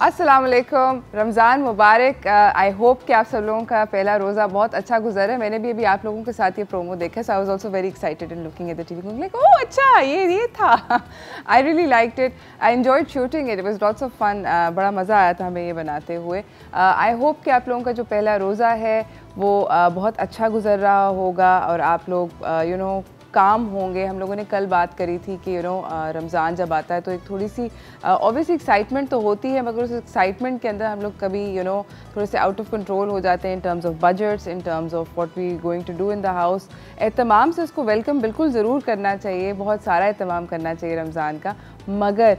अस्सलाम वालेकुम, रमज़ान मुबारक। I hope कि आप सब लोगों का पहला रोज़ा बहुत अच्छा गुजरा है। मैंने भी अभी आप लोगों के साथ ये प्रोमो देखा, so I was also very excited in looking at the TV, like oh अच्छा ये था। I really liked it, I enjoyed shooting it, it was lots of fun. बड़ा मज़ा आया था हमें ये बनाते हुए। आई होप कि आप लोगों का जो पहला रोज़ा है वो बहुत अच्छा गुजर रहा होगा और आप लोग काम होंगे। हम लोगों ने कल बात करी थी कि रमज़ान जब आता है तो एक थोड़ी सी ऑब्वियसली एक्साइटमेंट तो होती है, मगर उस एक्साइटमेंट के अंदर हम लोग कभी थोड़े से आउट ऑफ कंट्रोल हो जाते हैं in terms of budgets, in terms of what we going to do in the house. एहतमाम से उसको वेलकम बिल्कुल ज़रूर करना चाहिए, बहुत सारा एहतमाम करना चाहिए रमज़ान का, मगर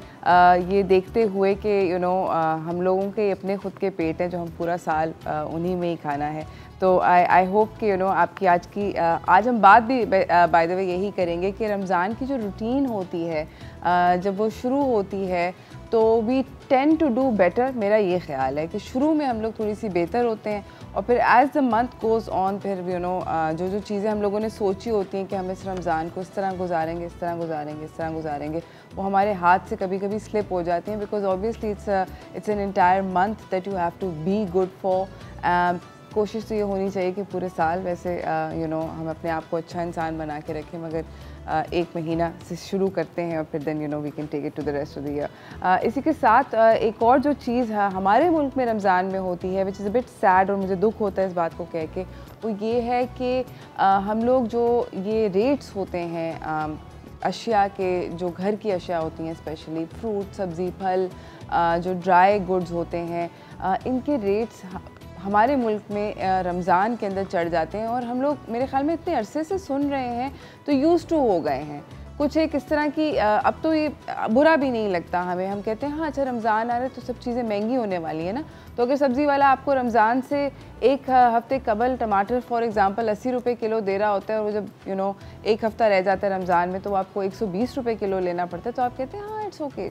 ये देखते हुए कि हम लोगों के अपने खुद के पेट हैं जो हम पूरा साल उन्हीं में ही खाना है। तो आई होप कि आपकी आज हम बात भी बाय द वे यही करेंगे कि रमज़ान की जो रूटीन होती है जब वो शुरू होती है तो we tend to do better. मेरा ये ख्याल है कि शुरू में हम लोग थोड़ी सी बेहतर होते हैं और फिर as the month goes on फिर जो चीज़ें हम लोगों ने सोची होती हैं कि हम इस रमज़ान को इस तरह गुजारेंगे, इस तरह गुजारेंगे, इस तरह गुजारेंगे, वो हमारे हाथ से कभी कभी स्लिप हो जाती हैं, because obviously it's an entire month that you have to be good for. कोशिश तो ये होनी चाहिए कि पूरे साल वैसे हम अपने आप को अच्छा इंसान बना के रखें, मगर एक महीना से शुरू करते हैं और फिर then we can take it to the rest of the year. इसी के साथ एक और जो चीज़ है हमारे मुल्क में रमज़ान में होती है which is a bit sad, और मुझे दुख होता है इस बात को कह के, वो ये है कि हम लोग जो ये रेट्स होते हैं अशिया के, जो घर की अशिया होती हैं स्पेशली फ्रूट, सब्ज़ी, फल, जो ड्राई गुड्स होते हैं, इनके रेट्स हमारे मुल्क में रमज़ान के अंदर चढ़ जाते हैं और हम लोग मेरे ख़्याल में इतने अरसे से सुन रहे हैं तो यूज़ टू हो गए हैं कुछ एक इस तरह की। अब तो ये बुरा भी नहीं लगता हमें, हम कहते हैं हाँ अच्छा रमज़ान आ रहा है तो सब चीज़ें महंगी होने वाली है ना। तो अगर सब्ज़ी वाला आपको रमज़ान से एक हफ़्ते कबल टमाटर फॉर एग्ज़ाम्पल 80 रुपये किलो दे रहा होता है और वो जब एक हफ़्ता रह जाता है रमज़ान में तो आपको 120 रुपये किलो लेना पड़ता है, तो आप कहते हैं हाँ इट्स ओके,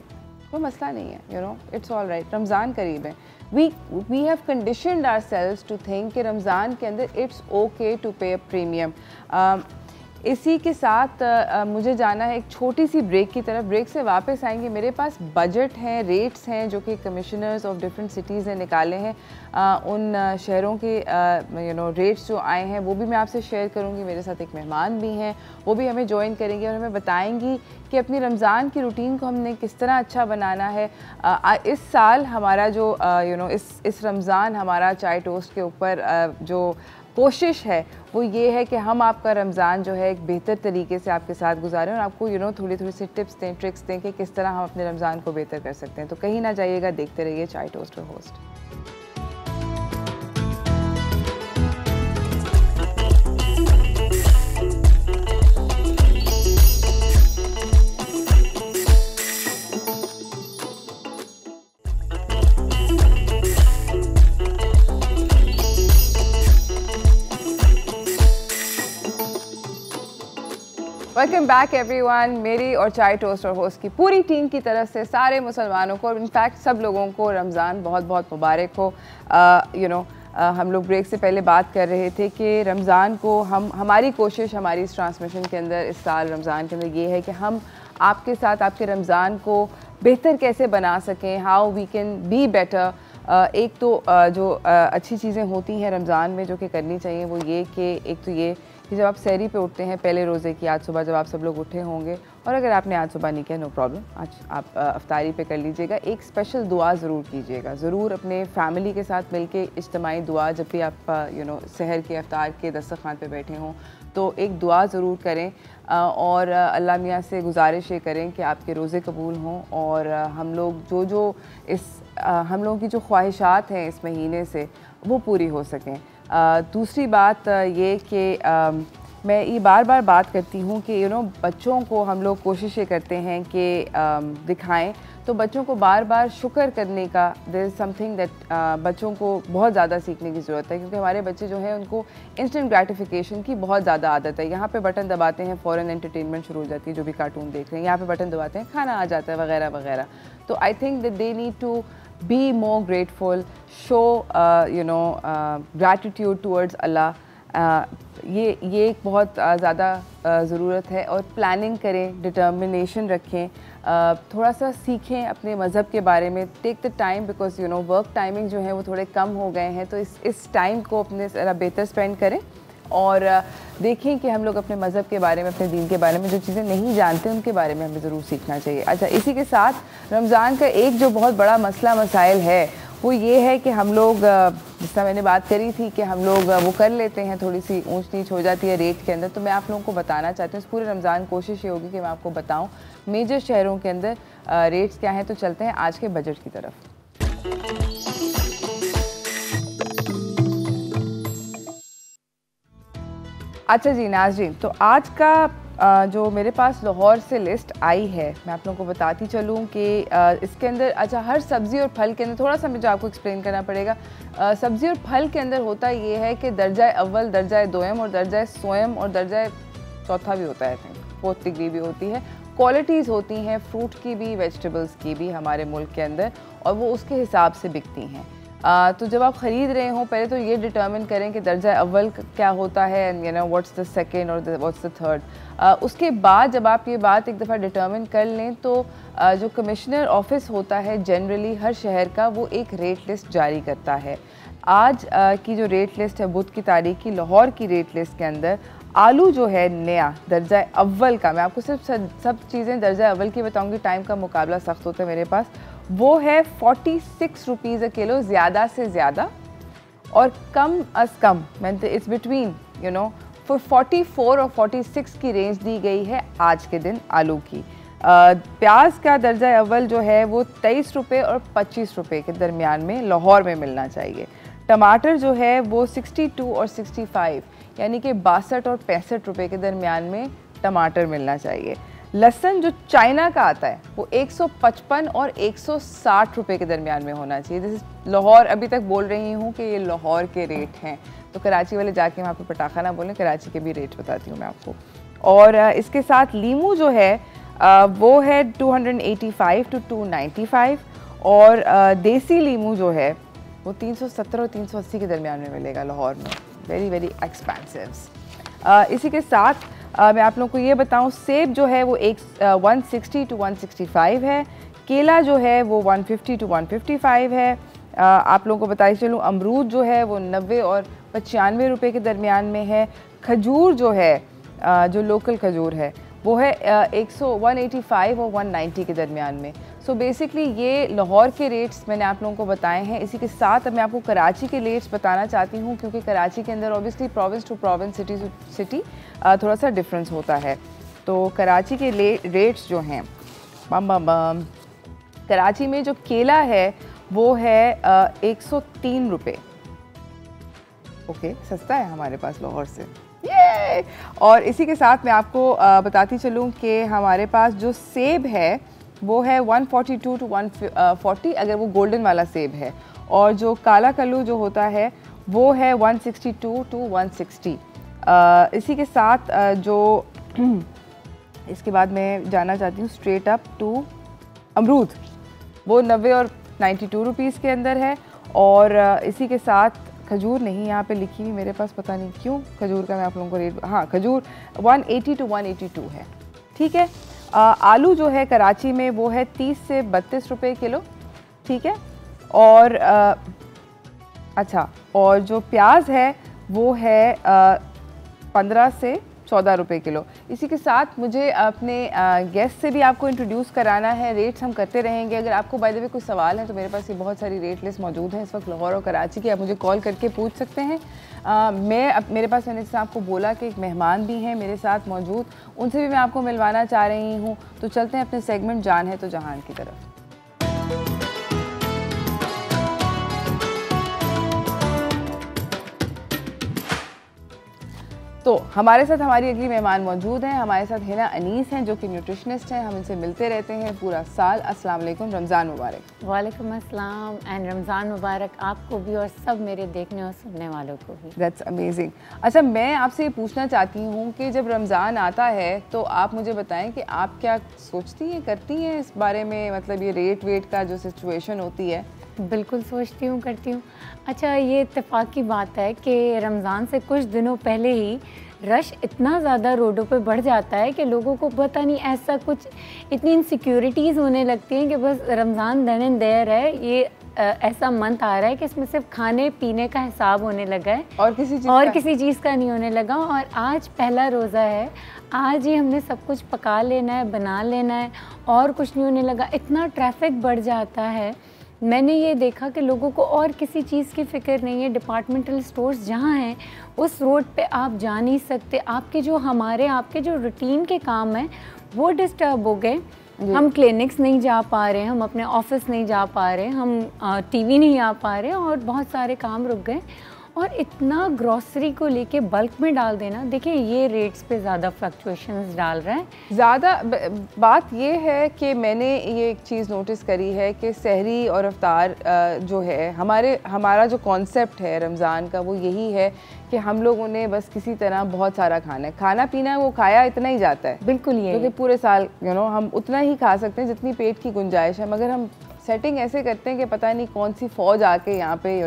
कोई मसला नहीं है, इट्स ऑल राइट, रमज़ान करीब है। We have conditioned ourselves to think कि रमज़ान के अंदर it's okay to pay a premium। इसी के साथ मुझे जाना है एक छोटी सी ब्रेक की तरफ। ब्रेक से वापस आएंगे, मेरे पास बजट हैं, रेट्स हैं जो कि कमिश्नर्स ऑफ डिफरेंट सिटीज़ ने निकाले हैं। उन शहरों के रेट्स जो आए हैं वो भी मैं आपसे शेयर करूंगी। मेरे साथ एक मेहमान भी हैं, वो भी हमें ज्वाइन करेंगे और हमें बताएंगी कि अपनी रमज़ान की रूटीन को हमने किस तरह अच्छा बनाना है। इस साल हमारा जो इस रमज़ान हमारा चाय टोस्ट के ऊपर जो कोशिश है वो ये है कि हम आपका रमज़ान जो है एक बेहतर तरीके से आपके साथ गुजारें और आपको थोड़ी थोड़ी सी टिप्स दें, ट्रिक्स दें कि किस तरह हम अपने रमज़ान को बेहतर कर सकते हैं। तो कहीं ना जाइएगा, देखते रहिए चाय टोस्ट और होस्ट। Welcome back everyone. मेरी और चाय टोस्ट और होस्ट की पूरी टीम की तरफ से सारे मुसलमानों को, इनफैक्ट सब लोगों को रमज़ान बहुत बहुत मुबारक हो। हम लोग ब्रेक से पहले बात कर रहे थे कि रमज़ान को हमारी कोशिश हमारी इस ट्रांसमिशन के अंदर इस साल रमज़ान के अंदर ये है कि हम आपके साथ आपके रमज़ान को बेहतर कैसे बना सकें, how we can be better. एक तो जो अच्छी चीज़ें होती हैं रमज़ान में जो कि करनी चाहिए वो ये कि एक तो ये कि जब आप सहरी पे उठते हैं पहले रोज़े की, आज सुबह जब आप सब लोग उठे होंगे, और अगर आपने आज सुबह नहीं किया नो प्रॉब्लम, आज आप अफ्तारी पे कर लीजिएगा, एक स्पेशल दुआ ज़रूर कीजिएगा, ज़रूर अपने फैमिली के साथ मिलके इज्तिमाई दुआ, जब भी आप सहर के अफ्तार के दस्तरखान पे बैठे हों तो एक दुआ ज़रूर करें और अल्लाह मियाँ से गुजारिश ये करें कि आपके रोज़े कबूल हों और हम लोग हम लोगों की जो ख्वाहिशात हैं इस महीने से वो पूरी हो सकें। दूसरी बात ये कि मैं ये बार बार बात करती हूँ कि बच्चों को हम लोग कोशिश ये करते हैं कि दिखाएं, तो बच्चों को बार बार शुक्र करने का, देयर इज़ समथिंग दैट बच्चों को बहुत ज़्यादा सीखने की ज़रूरत है, क्योंकि हमारे बच्चे जो हैं उनको इंस्टेंट ग्रेटिफिकेशन की बहुत ज़्यादा आदत है। यहाँ पे बटन दबाते हैं फ़ौरन एंटरटेनमेंट शुरू हो जाती है, जो भी कार्टून देख रहे हैं यहाँ पे बटन दबाते हैं खाना आ जाता है वगैरह वगैरह। तो I think that they need to be more grateful, show gratitude towards Allah ये एक बहुत ज़्यादा ज़रूरत है। और प्लानिंग करें, डिटर्मिनेशन रखें, थोड़ा सा सीखें अपने मज़हब के बारे में। Take the time, because you know work timing जो है वो थोड़े कम हो गए हैं, तो इस टाइम को अपने ज़रा बेहतर स्पेंड करें और देखें कि हम लोग अपने मज़हब के बारे में, अपने दीन के बारे में जो चीज़ें नहीं जानते उनके बारे में हमें ज़रूर सीखना चाहिए। अच्छा, इसी के साथ रमज़ान का एक जो बहुत बड़ा मसला मसाइल है वो ये है कि हम लोग, जिस तरह मैंने बात करी थी कि हम लोग वो कर लेते हैं, थोड़ी सी ऊंच नीच हो जाती है रेट के अंदर। तो मैं आप लोगों को बताना चाहती हूँ, इस पूरे रमज़ान कोशिश ये होगी कि मैं आपको बताऊँ मेजर शहरों के अंदर रेट्स क्या हैं। तो चलते हैं आज के बजट की तरफ। अच्छा जी नाज़रीन, तो आज का जो मेरे पास लाहौर से लिस्ट आई है, मैं आप लोगों को बताती चलूँ कि इसके अंदर, अच्छा, हर सब्ज़ी और फल के अंदर थोड़ा सा मुझे आपको एक्सप्लेन करना पड़ेगा। सब्ज़ी और फल के अंदर होता ये है कि दर्जा अव्वल, दर्जा दोयम और दर्जा सोयम और दर्जा चौथा भी होता है, आई थिंक 4th डिग्री भी होती है। क्वालिटीज़ होती हैं फ्रूट की भी, वेजिटेबल्स की भी हमारे मुल्क के अंदर, और वो उसके हिसाब से बिकती हैं। तो जब आप ख़रीद रहे हों, पहले तो ये डिटर्मिन करें कि दर्जा अव्वल क्या होता है, and you know what's the second और व्हाट्स द थर्ड। उसके बाद जब आप ये बात एक दफ़ा डिटर्मिन कर लें तो जो कमिश्नर ऑफिस होता है जनरली हर शहर का, वो एक रेट लिस्ट जारी करता है। आज की जो रेट लिस्ट है बुध की तारीख की, लाहौर की रेट लिस्ट के अंदर आलू जो है नया दर्जा अव्वल का, मैं आपको सिर्फ सब चीज़ें दर्जा अव्वल की बताऊंगी, टाइम का मुकाबला सख्त होता है मेरे पास, वो है 46 रुपीज़ किलो, ज़्यादा से ज़्यादा, और कम अज़ come it's between you know 44 और 46 की रेंज दी गई है आज के दिन आलू की। प्याज का दर्जा अव्वल जो है वो 23 रुपये और 25 रुपये के दरमियान में लाहौर में मिलना चाहिए। टमाटर जो है वो 62 और 65 यानी कि 62 और 65 रुपये के दरमियान में टमाटर मिलना चाहिए। लहसुन जो चाइना का आता है वो 155 और 160 रुपये के दरमियान में होना चाहिए। जैसे लाहौर अभी तक बोल रही हूँ कि ये लाहौर के रेट हैं, तो कराची वाले जाके वहाँ पे पटाखा ना बोलें, कराची के भी रेट बताती हूँ मैं आपको। और इसके साथ लीमू जो है वो है 285 टू 295, और देसी लीमू जो है वो 370 और 380 के दरमियान में मिलेगा लाहौर में। Very very expensive. इसी के साथ मैं आप लोगों को ये बताऊं, सेब जो है वो 160 टू 165 है, केला जो है वो 150 टू 155 है। आप लोगों को बताई चलूँ, अमरूद जो है वो 90 और 95 रुपये के दरमियान में है। खजूर जो है जो लोकल खजूर है वो है 185 और 190 के दरमियान में। सो बेसिकली ये लाहौर के रेट्स मैंने आप लोगों को बताए हैं। इसी के साथ अब मैं आपको कराची के रेट्स बताना चाहती हूँ, क्योंकि कराची के अंदर obviously province to province, city to city थोड़ा सा डिफरेंस होता है। तो कराची के रेट्स जो हैं, बम बम बम, कराची में जो केला है वो है 103 रुपये। ओके, सस्ता है हमारे पास लाहौर से, ये। और इसी के साथ मैं आपको बताती चलूँ कि हमारे पास जो सेब है वो है 142 टू 140 अगर वो गोल्डन वाला सेब है, और जो काला कल्लू जो होता है वो है 162 टू 160। इसी के साथ जो इसके बाद मैं जाना चाहती हूँ स्ट्रेट अप टू अमरूद, वो 90 और 92 रुपीज़ के अंदर है। और इसी के साथ खजूर नहीं यहाँ पे लिखी हुई मेरे पास, पता नहीं क्यों खजूर का मैं आप लोगों को रेट, हाँ, खजूर 180 टू 182 है, ठीक है। आलू जो है कराची में वो है 30 से 32 रुपये किलो, ठीक है। और अच्छा, और जो प्याज है वो है 15 से 14 रुपये किलो। इसी के साथ मुझे अपने गेस्ट से भी आपको इंट्रोड्यूस कराना है, रेट्स हम करते रहेंगे। अगर आपको बाय द वे कोई सवाल है तो मेरे पास ये बहुत सारी रेट लिस्ट मौजूद है इस वक्त लाहौर और कराची की, आप मुझे कॉल करके पूछ सकते हैं। मेरे पास, मैंने जैसे आपको बोला कि एक मेहमान भी हैं मेरे साथ मौजूद, उनसे भी मैं आपको मिलवाना चाह रही हूँ। तो चलते हैं अपने सेगमेंट जान है तो जहान की तरफ। तो हमारे साथ हमारी अगली मेहमान मौजूद हैं। हमारे साथ हिना अनीस हैं जो कि न्यूट्रिशनिस्ट हैं, हम इनसे मिलते रहते हैं पूरा साल। अस्सलाम वालेकुम, रमज़ान मुबारक। वालेकुम अस्सलाम एंड रमज़ान मुबारक आपको भी और सब मेरे देखने और सुनने वालों को भी। That's amazing. अच्छा, मैं आपसे ये पूछना चाहती हूँ कि जब रमज़ान आता है तो आप मुझे बताएं कि आप क्या सोचती हैं, करती हैं इस बारे में, मतलब ये रेट वेट का जो सिचुएशन होती है बिल्कुल सोचती हूँ, करती हूँ। अच्छा, ये इत्तेफाक की बात है कि रमज़ान से कुछ दिनों पहले ही रश इतना ज़्यादा रोडों पे बढ़ जाता है कि लोगों को पता नहीं ऐसा कुछ, इतनी इनसिक्योरिटीज़ होने लगती हैं कि बस रमज़ान देन एंड देयर है, ये ऐसा मंथ आ रहा है कि इसमें सिर्फ खाने पीने का हिसाब होने लगा है और किसी चीज़ का नहीं होने लगा। और आज पहला रोज़ा है, आज ही हमने सब कुछ पका लेना है, बना लेना है, और कुछ नहीं होने लगा। इतना ट्रैफिक बढ़ जाता है। मैंने ये देखा कि लोगों को और किसी चीज़ की फ़िक्र नहीं है। डिपार्टमेंटल स्टोर्स जहाँ हैं उस रोड पे आप जा नहीं सकते। आपके जो रूटीन के काम हैं वो डिस्टर्ब हो गए। हम क्लिनिक्स नहीं जा पा रहे, हम अपने ऑफिस नहीं जा पा रहे, हम टीवी नहीं आ पा रहे, और बहुत सारे काम रुक गए। और इतना ग्रॉसरी को लेके बल्क में डाल देना, देखिए ये रेट्स पे ज़्यादा फ्लक्चुएशंस डाल रहा है। ज़्यादा बात ये है कि मैंने ये एक चीज़ नोटिस करी है कि सहरी और अफ्तार जो है, हमारा जो कॉन्सेप्ट है रमज़ान का, वो यही है कि हम लोगों ने बस किसी तरह बहुत सारा खाना पीना वो खाया इतना ही जाता है। बिल्कुल ये, क्योंकि पूरे साल हम उतना ही खा सकते हैं जितनी पेट की गुंजाइश है, मगर हम सेटिंग ऐसे करते हैं कि पता नहीं कौन सी फौज आके यहाँ पे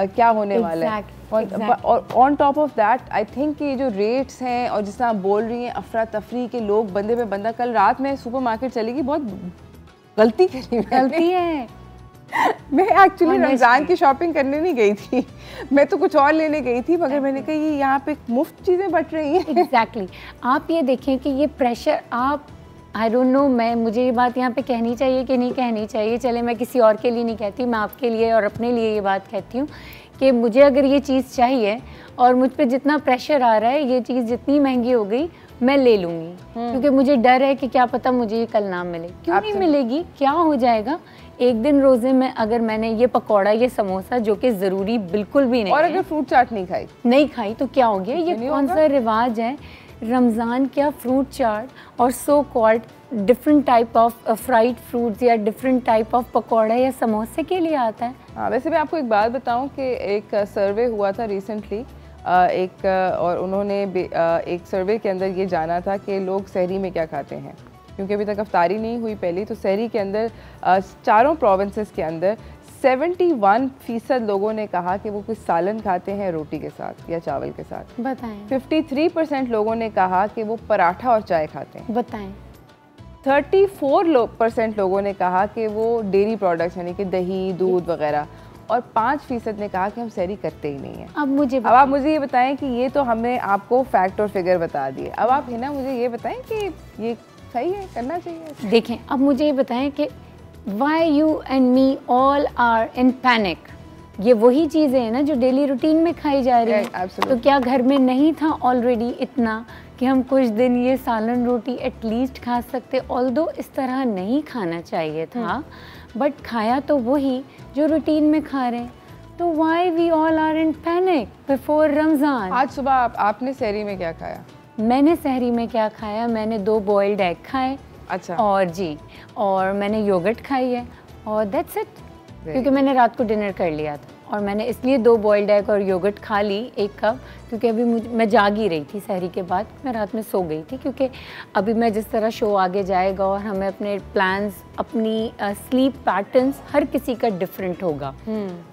क्या होने वाला है। और on top of that I think कि जो रेट्स हैं और जिस तरह आप बोल रही हैं अफरा तफरी के लोग बंदे पे बंदा, कल रात में सुपरमार्केट चली गई, बहुत गलती है। मैं एक्चुअली रमज़ान की शॉपिंग करने नहीं गई थी, मैं तो कुछ और लेने गई थी, मगर मैंने कहा ये यहाँ पे मुफ्त चीज़ें बट रही हैं। एग्जैक्टली आप ये देखें कि ये प्रेशर, आप आई डोंट नो, मुझे ये बात यहाँ पे कहनी चाहिए कि नहीं कहनी चाहिए, चले मैं किसी और के लिए नहीं कहती, मैं आपके लिए और अपने लिए ये बात कहती हूँ कि मुझे अगर ये चीज़ चाहिए और मुझ पे जितना प्रेशर आ रहा है, ये चीज़ जितनी महंगी हो गई मैं ले लूँगी, क्योंकि मुझे डर है कि क्या पता मुझे ये कल ना मिले। क्यों नहीं मिलेगी, क्या हो जाएगा? एक दिन रोज़े में अगर मैंने ये पकौड़ा, ये समोसा, जो कि ज़रूरी बिल्कुल भी नहीं, और अगर फ्रूट चाट नहीं खाई तो क्या हो गया? ये कौन सा रिवाज है? रमज़ान क्या फ्रूट चाट और so called different type of fried fruits या डिफरेंट टाइप ऑफ पकौड़ा या समोसे के लिए आता है। हाँ, वैसे मैं आपको एक बात बताऊं कि एक सर्वे हुआ था रिसेंटली, और उन्होंने एक सर्वे के अंदर ये जाना था कि लोग सहरी में क्या खाते हैं, क्योंकि अभी तक अफ्तारी नहीं हुई पहली, तो सहरी के अंदर चारों प्रोविंसेस के अंदर 71% लोगों ने कहा कि वो कुछ सालन खाते हैं रोटी के साथ या चावल के साथ। बताएं। 53% लोगों ने कहा कि वो पराठा और चाय खाते हैं। बताएं। 34% लोगों ने कहा कि वो डेयरी प्रोडक्ट्स यानी कि दही, दूध वगैरह, और 5% ने कहा कि हम सहरी करते ही नहीं हैं। अब आप मुझे ये बताएं कि ये तो हमने आपको फैक्ट और फिगर बता दिए, अब आप हिना मुझे ये बताएं कि ये सही है, करना चाहिए? देखें, अब मुझे ये बताएं कि why you and me all are in panic। ये वही चीज़ें हैं ना जो डेली रूटीन में खाई जा रही है। तो क्या घर में नहीं था ऑलरेडी इतना कि हम कुछ दिन ये सालन रोटी एटलीस्ट खा सकते? ऑल्दो इस तरह नहीं खाना चाहिए था, बट खाया तो वही जो रूटीन में खा रहे हैं। तो why we all are in panic before Ramzan? आज सुबह आपने सहरी में क्या खाया? मैंने सहरी में क्या खाया? मैंने 2 बॉइल्ड एग खाए। अच्छा। और मैंने योगर्ट खाई है, और दैट्स इट, क्योंकि मैंने रात को डिनर कर लिया था। और मैंने इसलिए 2 बॉइल्ड एग और योगर्ट खा ली 1 कप, क्योंकि अभी मैं जाग ही रही थी सहरी के बाद, मैं रात में सो गई थी, क्योंकि अभी मैं जिस तरह शो आगे जाएगा और हमें अपने प्लान्स, अपनी स्लीप पैटर्न्स, हर किसी का डिफरेंट होगा।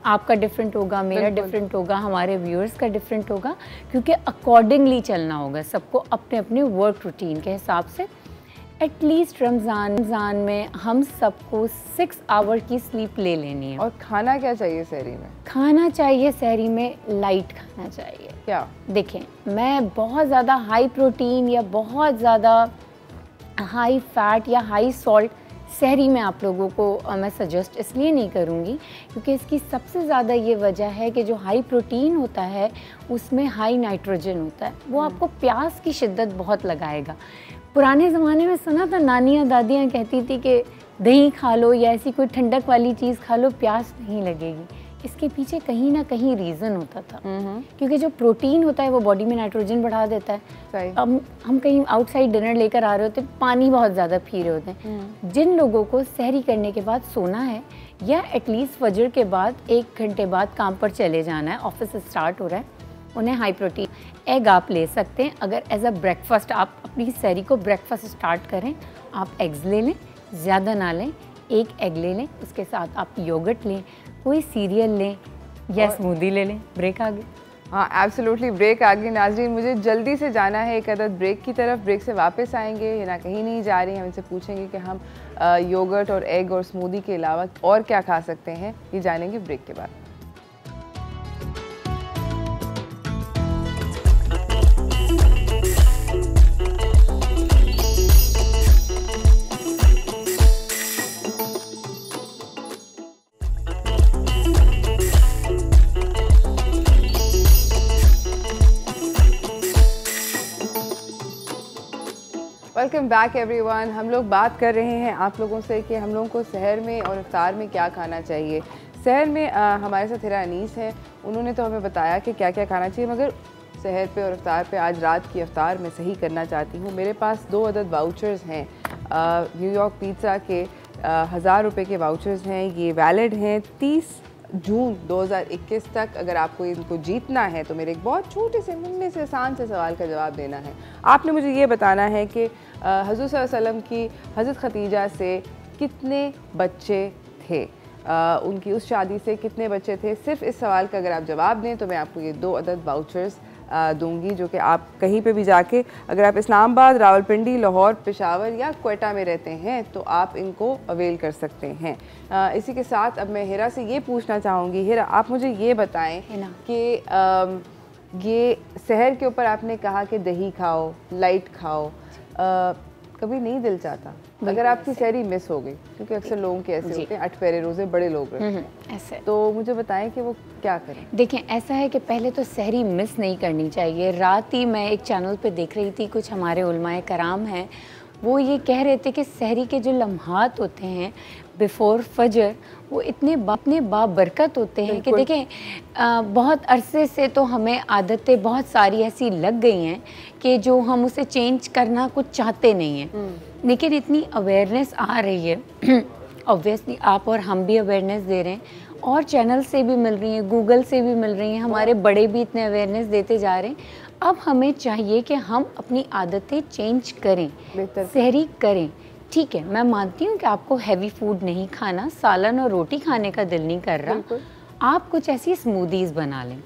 आपका डिफरेंट होगा, मेरा डिफरेंट होगा, हमारे व्यूअर्स का डिफरेंट होगा, क्योंकि अकॉर्डिंगली चलना होगा सबको अपने अपने वर्क रूटीन के हिसाब से। एटलीस्ट रमज़ान में हम सबको 6 आवर की स्लीप ले लेनी है। और खाना क्या चाहिए सहरी में? खाना चाहिए सहरी में लाइट खाना चाहिए। क्या? देखें, मैं बहुत ज़्यादा हाई प्रोटीन या बहुत ज़्यादा हाई फैट या हाई सॉल्ट सहरी में आप लोगों को मैं सजेस्ट इसलिए नहीं करूँगी, क्योंकि इसकी सबसे ज़्यादा ये वजह है कि जो हाई प्रोटीन होता है उसमें हाई नाइट्रोजन होता है, वो आपको प्यास की शिद्दत बहुत लगाएगा। पुराने ज़माने में सुना था, नानियाँ दादियाँ कहती थी कि दही खा लो या ऐसी कोई ठंडक वाली चीज़ खा लो, प्यास नहीं लगेगी। इसके पीछे कहीं ना कहीं रीज़न होता था, क्योंकि जो प्रोटीन होता है वो बॉडी में नाइट्रोजन बढ़ा देता है। अब हम कहीं आउटसाइड डिनर लेकर आ रहे होते हैं, पानी बहुत ज़्यादा पी रहे होते हैं। जिन लोगों को सहरी करने के बाद सोना है या एटलीस्ट फजर के बाद 1 घंटे बाद काम पर चले जाना है, ऑफिस स्टार्ट हो रहा है, उन्हें हाई प्रोटीन एग आप ले सकते हैं। अगर एज अ ब्रेकफास्ट आप अपनी सहरी को ब्रेकफास्ट स्टार्ट करें, आप एग्स ले लें, ज़्यादा ना लें, एक एग ले लें, उसके साथ आप योगर्ट लें, कोई सीरियल लें या स्मूदी ले लें। ब्रेक आ गई। हाँ एब्सोल्युटली ब्रेक आ गई। नाज़रीन मुझे जल्दी से जाना है एक अदद ब्रेक की तरफ। ब्रेक से वापस आएंगे, ये ना कहीं नहीं जा रही हैं। हम इनसे पूछेंगे कि हम योगर्ट और एग और स्मूदी के अलावा और क्या खा सकते हैं, ये जानेंगे ब्रेक के बाद। Welcome back everyone. हम लोग बात कर रहे हैं आप लोगों से कि हम लोगों को सहर में और इफ्तार में क्या खाना चाहिए। सहर में हमारे साथ हिरा अनीस हैं, उन्होंने तो हमें बताया कि क्या क्या खाना चाहिए, मगर सहर पे और इफ्तार पे आज रात की इफ्तार मैं सही करना चाहती हूँ। मेरे पास 2 अदद वाउचर्स हैं न्यूयॉर्क पिज़्ज़ा के 1000 रुपये के वाउचर्स हैं। ये वैलिड हैं 30 जून 2021 तक। अगर आपको इनको जीतना है तो मेरे एक बहुत छोटे से मुन्ने से आसान से सवाल का जवाब देना है। आपने मुझे ये बताना है कि हज़रत सल्लल्लाहु अलैहि वसल्लम की हज़रत खदीजा से कितने बच्चे थे, उनकी उस शादी से कितने बच्चे थे। सिर्फ इस सवाल का अगर आप जवाब दें तो मैं आपको ये 2 अदद वाउचर्स दूंगी, जो कि आप कहीं पे भी जाके, अगर आप इस्लामाबाद, रावलपिंडी, लाहौर, पेशावर या क्वेटा में रहते हैं तो आप इनको अवेल कर सकते हैं। इसी के साथ अब मैं हिरा से ये पूछना चाहूँगी, हिरा आप मुझे ये बताएं कि ये सहर के ऊपर आपने कहा कि दही खाओ, लाइट खाओ, कभी नहीं दिल चाहता अगर आपकी सहरी मिस हो गई, क्योंकि अक्सर लोगों के ऐसे होते हैं 8 पहरे रोज़े बड़े लोग रहते हैं ऐसे, तो मुझे बताएं कि वो क्या करें। देखें ऐसा है कि पहले तो सहरी मिस नहीं करनी चाहिए। रात ही मैं एक चैनल पे देख रही थी, कुछ हमारे उलमाए कराम हैं, वो ये कह रहे थे कि सहरी के जो लम्हात होते हैं बिफ़ोर फजर वो इतने बाबरकत होते हैं कि देखें बहुत अरसे से तो हमें आदतें बहुत सारी ऐसी लग गई हैं कि जो हम उसे चेंज करना कुछ चाहते नहीं हैं, लेकिन इतनी अवेयरनेस आ रही है ऑब्वियसली आप और हम भी अवेयरनेस दे रहे हैं और चैनल से भी मिल रही हैं, गूगल से भी मिल रही हैं, हमारे बड़े भी इतने अवेयरनेस देते जा रहे हैं। अब हमें चाहिए कि हम अपनी आदतें चेंज करें, सहरी करें। ठीक है, मैं मानती हूँ कि आपको हैवी फूड नहीं खाना, सालन और रोटी खाने का दिल नहीं कर रहा, आप कुछ ऐसी स्मूदीज़ बना लें,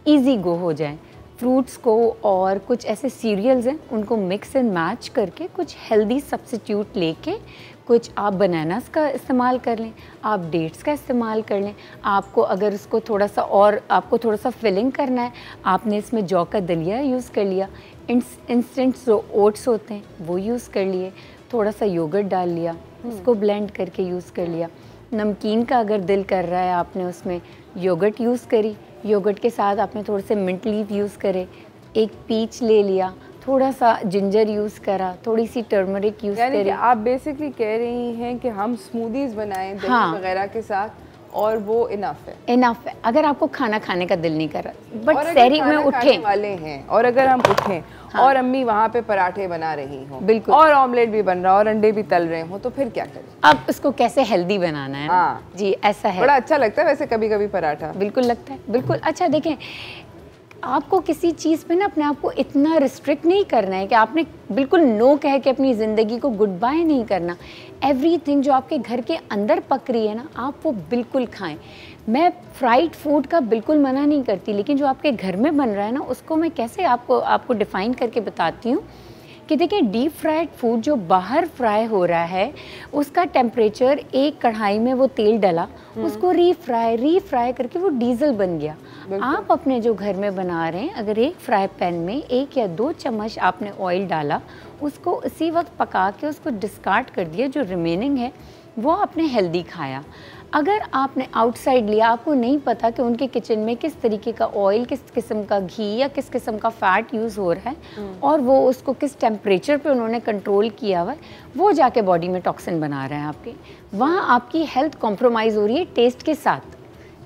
इजी गो हो जाए। फ्रूट्स को और कुछ ऐसे सीरियल्स हैं उनको मिक्स एंड मैच करके कुछ हेल्दी सब्स्टिट्यूट लेके कुछ आप बनानास का इस्तेमाल कर लें, आप डेट्स का इस्तेमाल कर लें। आपको अगर उसको थोड़ा सा और आपको थोड़ा सा फिलिंग करना है, आपने इसमें जौ का दलिया यूज़ कर लिया, इंस्टेंट जो ओट्स होते हैं वो यूज़ कर लिए, थोड़ा सा योगर्ट डाल लिया, उसको ब्लेंड करके यूज़ कर लिया। नमकीन का अगर दिल कर रहा है आपने उसमें योगर्ट यूज़ करी, योगर्ट के साथ आपने थोड़े से मिंट लीफ यूज़ करे, एक पीच ले लिया, थोड़ा सा जिंजर यूज़ करा, थोड़ी सी टर्मरिक यूज़ करी। आप बेसिकली कह रही हैं कि हम स्मूदीज़ बनाएं दही वगैरह के साथ और वो इनफ है। इनफ है अगर आपको खाना खाने का दिल नहीं कर रहा, बट सहरी में उठे वाले हैं और अगर हम उठें और अम्मी वहाँ पे पराठे बना रही हों, बिल्कुल, और ऑमलेट भी बन रहा और अंडे भी तल रहे हों, तो फिर क्या करें? अब उसको कैसे हेल्दी बनाना है। हाँ जी, ऐसा है। बड़ा अच्छा लगता है वैसे कभी कभी पराठा। बिल्कुल लगता है, बिल्कुल। अच्छा देखें, आपको किसी चीज़ पे ना अपने आप को इतना रिस्ट्रिक्ट नहीं करना है कि आपने बिल्कुल नो कह के अपनी ज़िंदगी को गुड बाय नहीं करना। एवरीथिंग जो आपके घर के अंदर पक रही है ना, आप वो बिल्कुल खाएं। मैं फ्राइड फूड का बिल्कुल मना नहीं करती, लेकिन जो आपके घर में बन रहा है ना, उसको मैं कैसे आपको डिफ़ाइन करके बताती हूँ कि देखिए, डीप फ्राइड फूड जो बाहर फ्राई हो रहा है उसका टेम्परेचर, एक कढ़ाई में वो तेल डला, उसको रीफ्राई करके वो डीजल बन गया। आप अपने जो घर में बना रहे हैं, अगर एक फ्राई पैन में 1 या 2 चम्मच आपने ऑयल डाला, उसको उसी वक्त पका के उसको डिस्कार्ड कर दिया, जो रिमेनिंग है वो आपने हेल्दी खाया। अगर आपने आउटसाइड लिया, आपको नहीं पता कि उनके किचन में किस तरीके का ऑयल, किस किस्म का घी या किस किस्म का फ़ैट यूज़ हो रहा है और वो उसको किस टेम्परेचर पे उन्होंने कंट्रोल किया हुआ है, वो जाके बॉडी में टॉक्सिन बना रहा है आपके। वहाँ आपकी हेल्थ कॉम्प्रोमाइज़ हो रही है टेस्ट के साथ।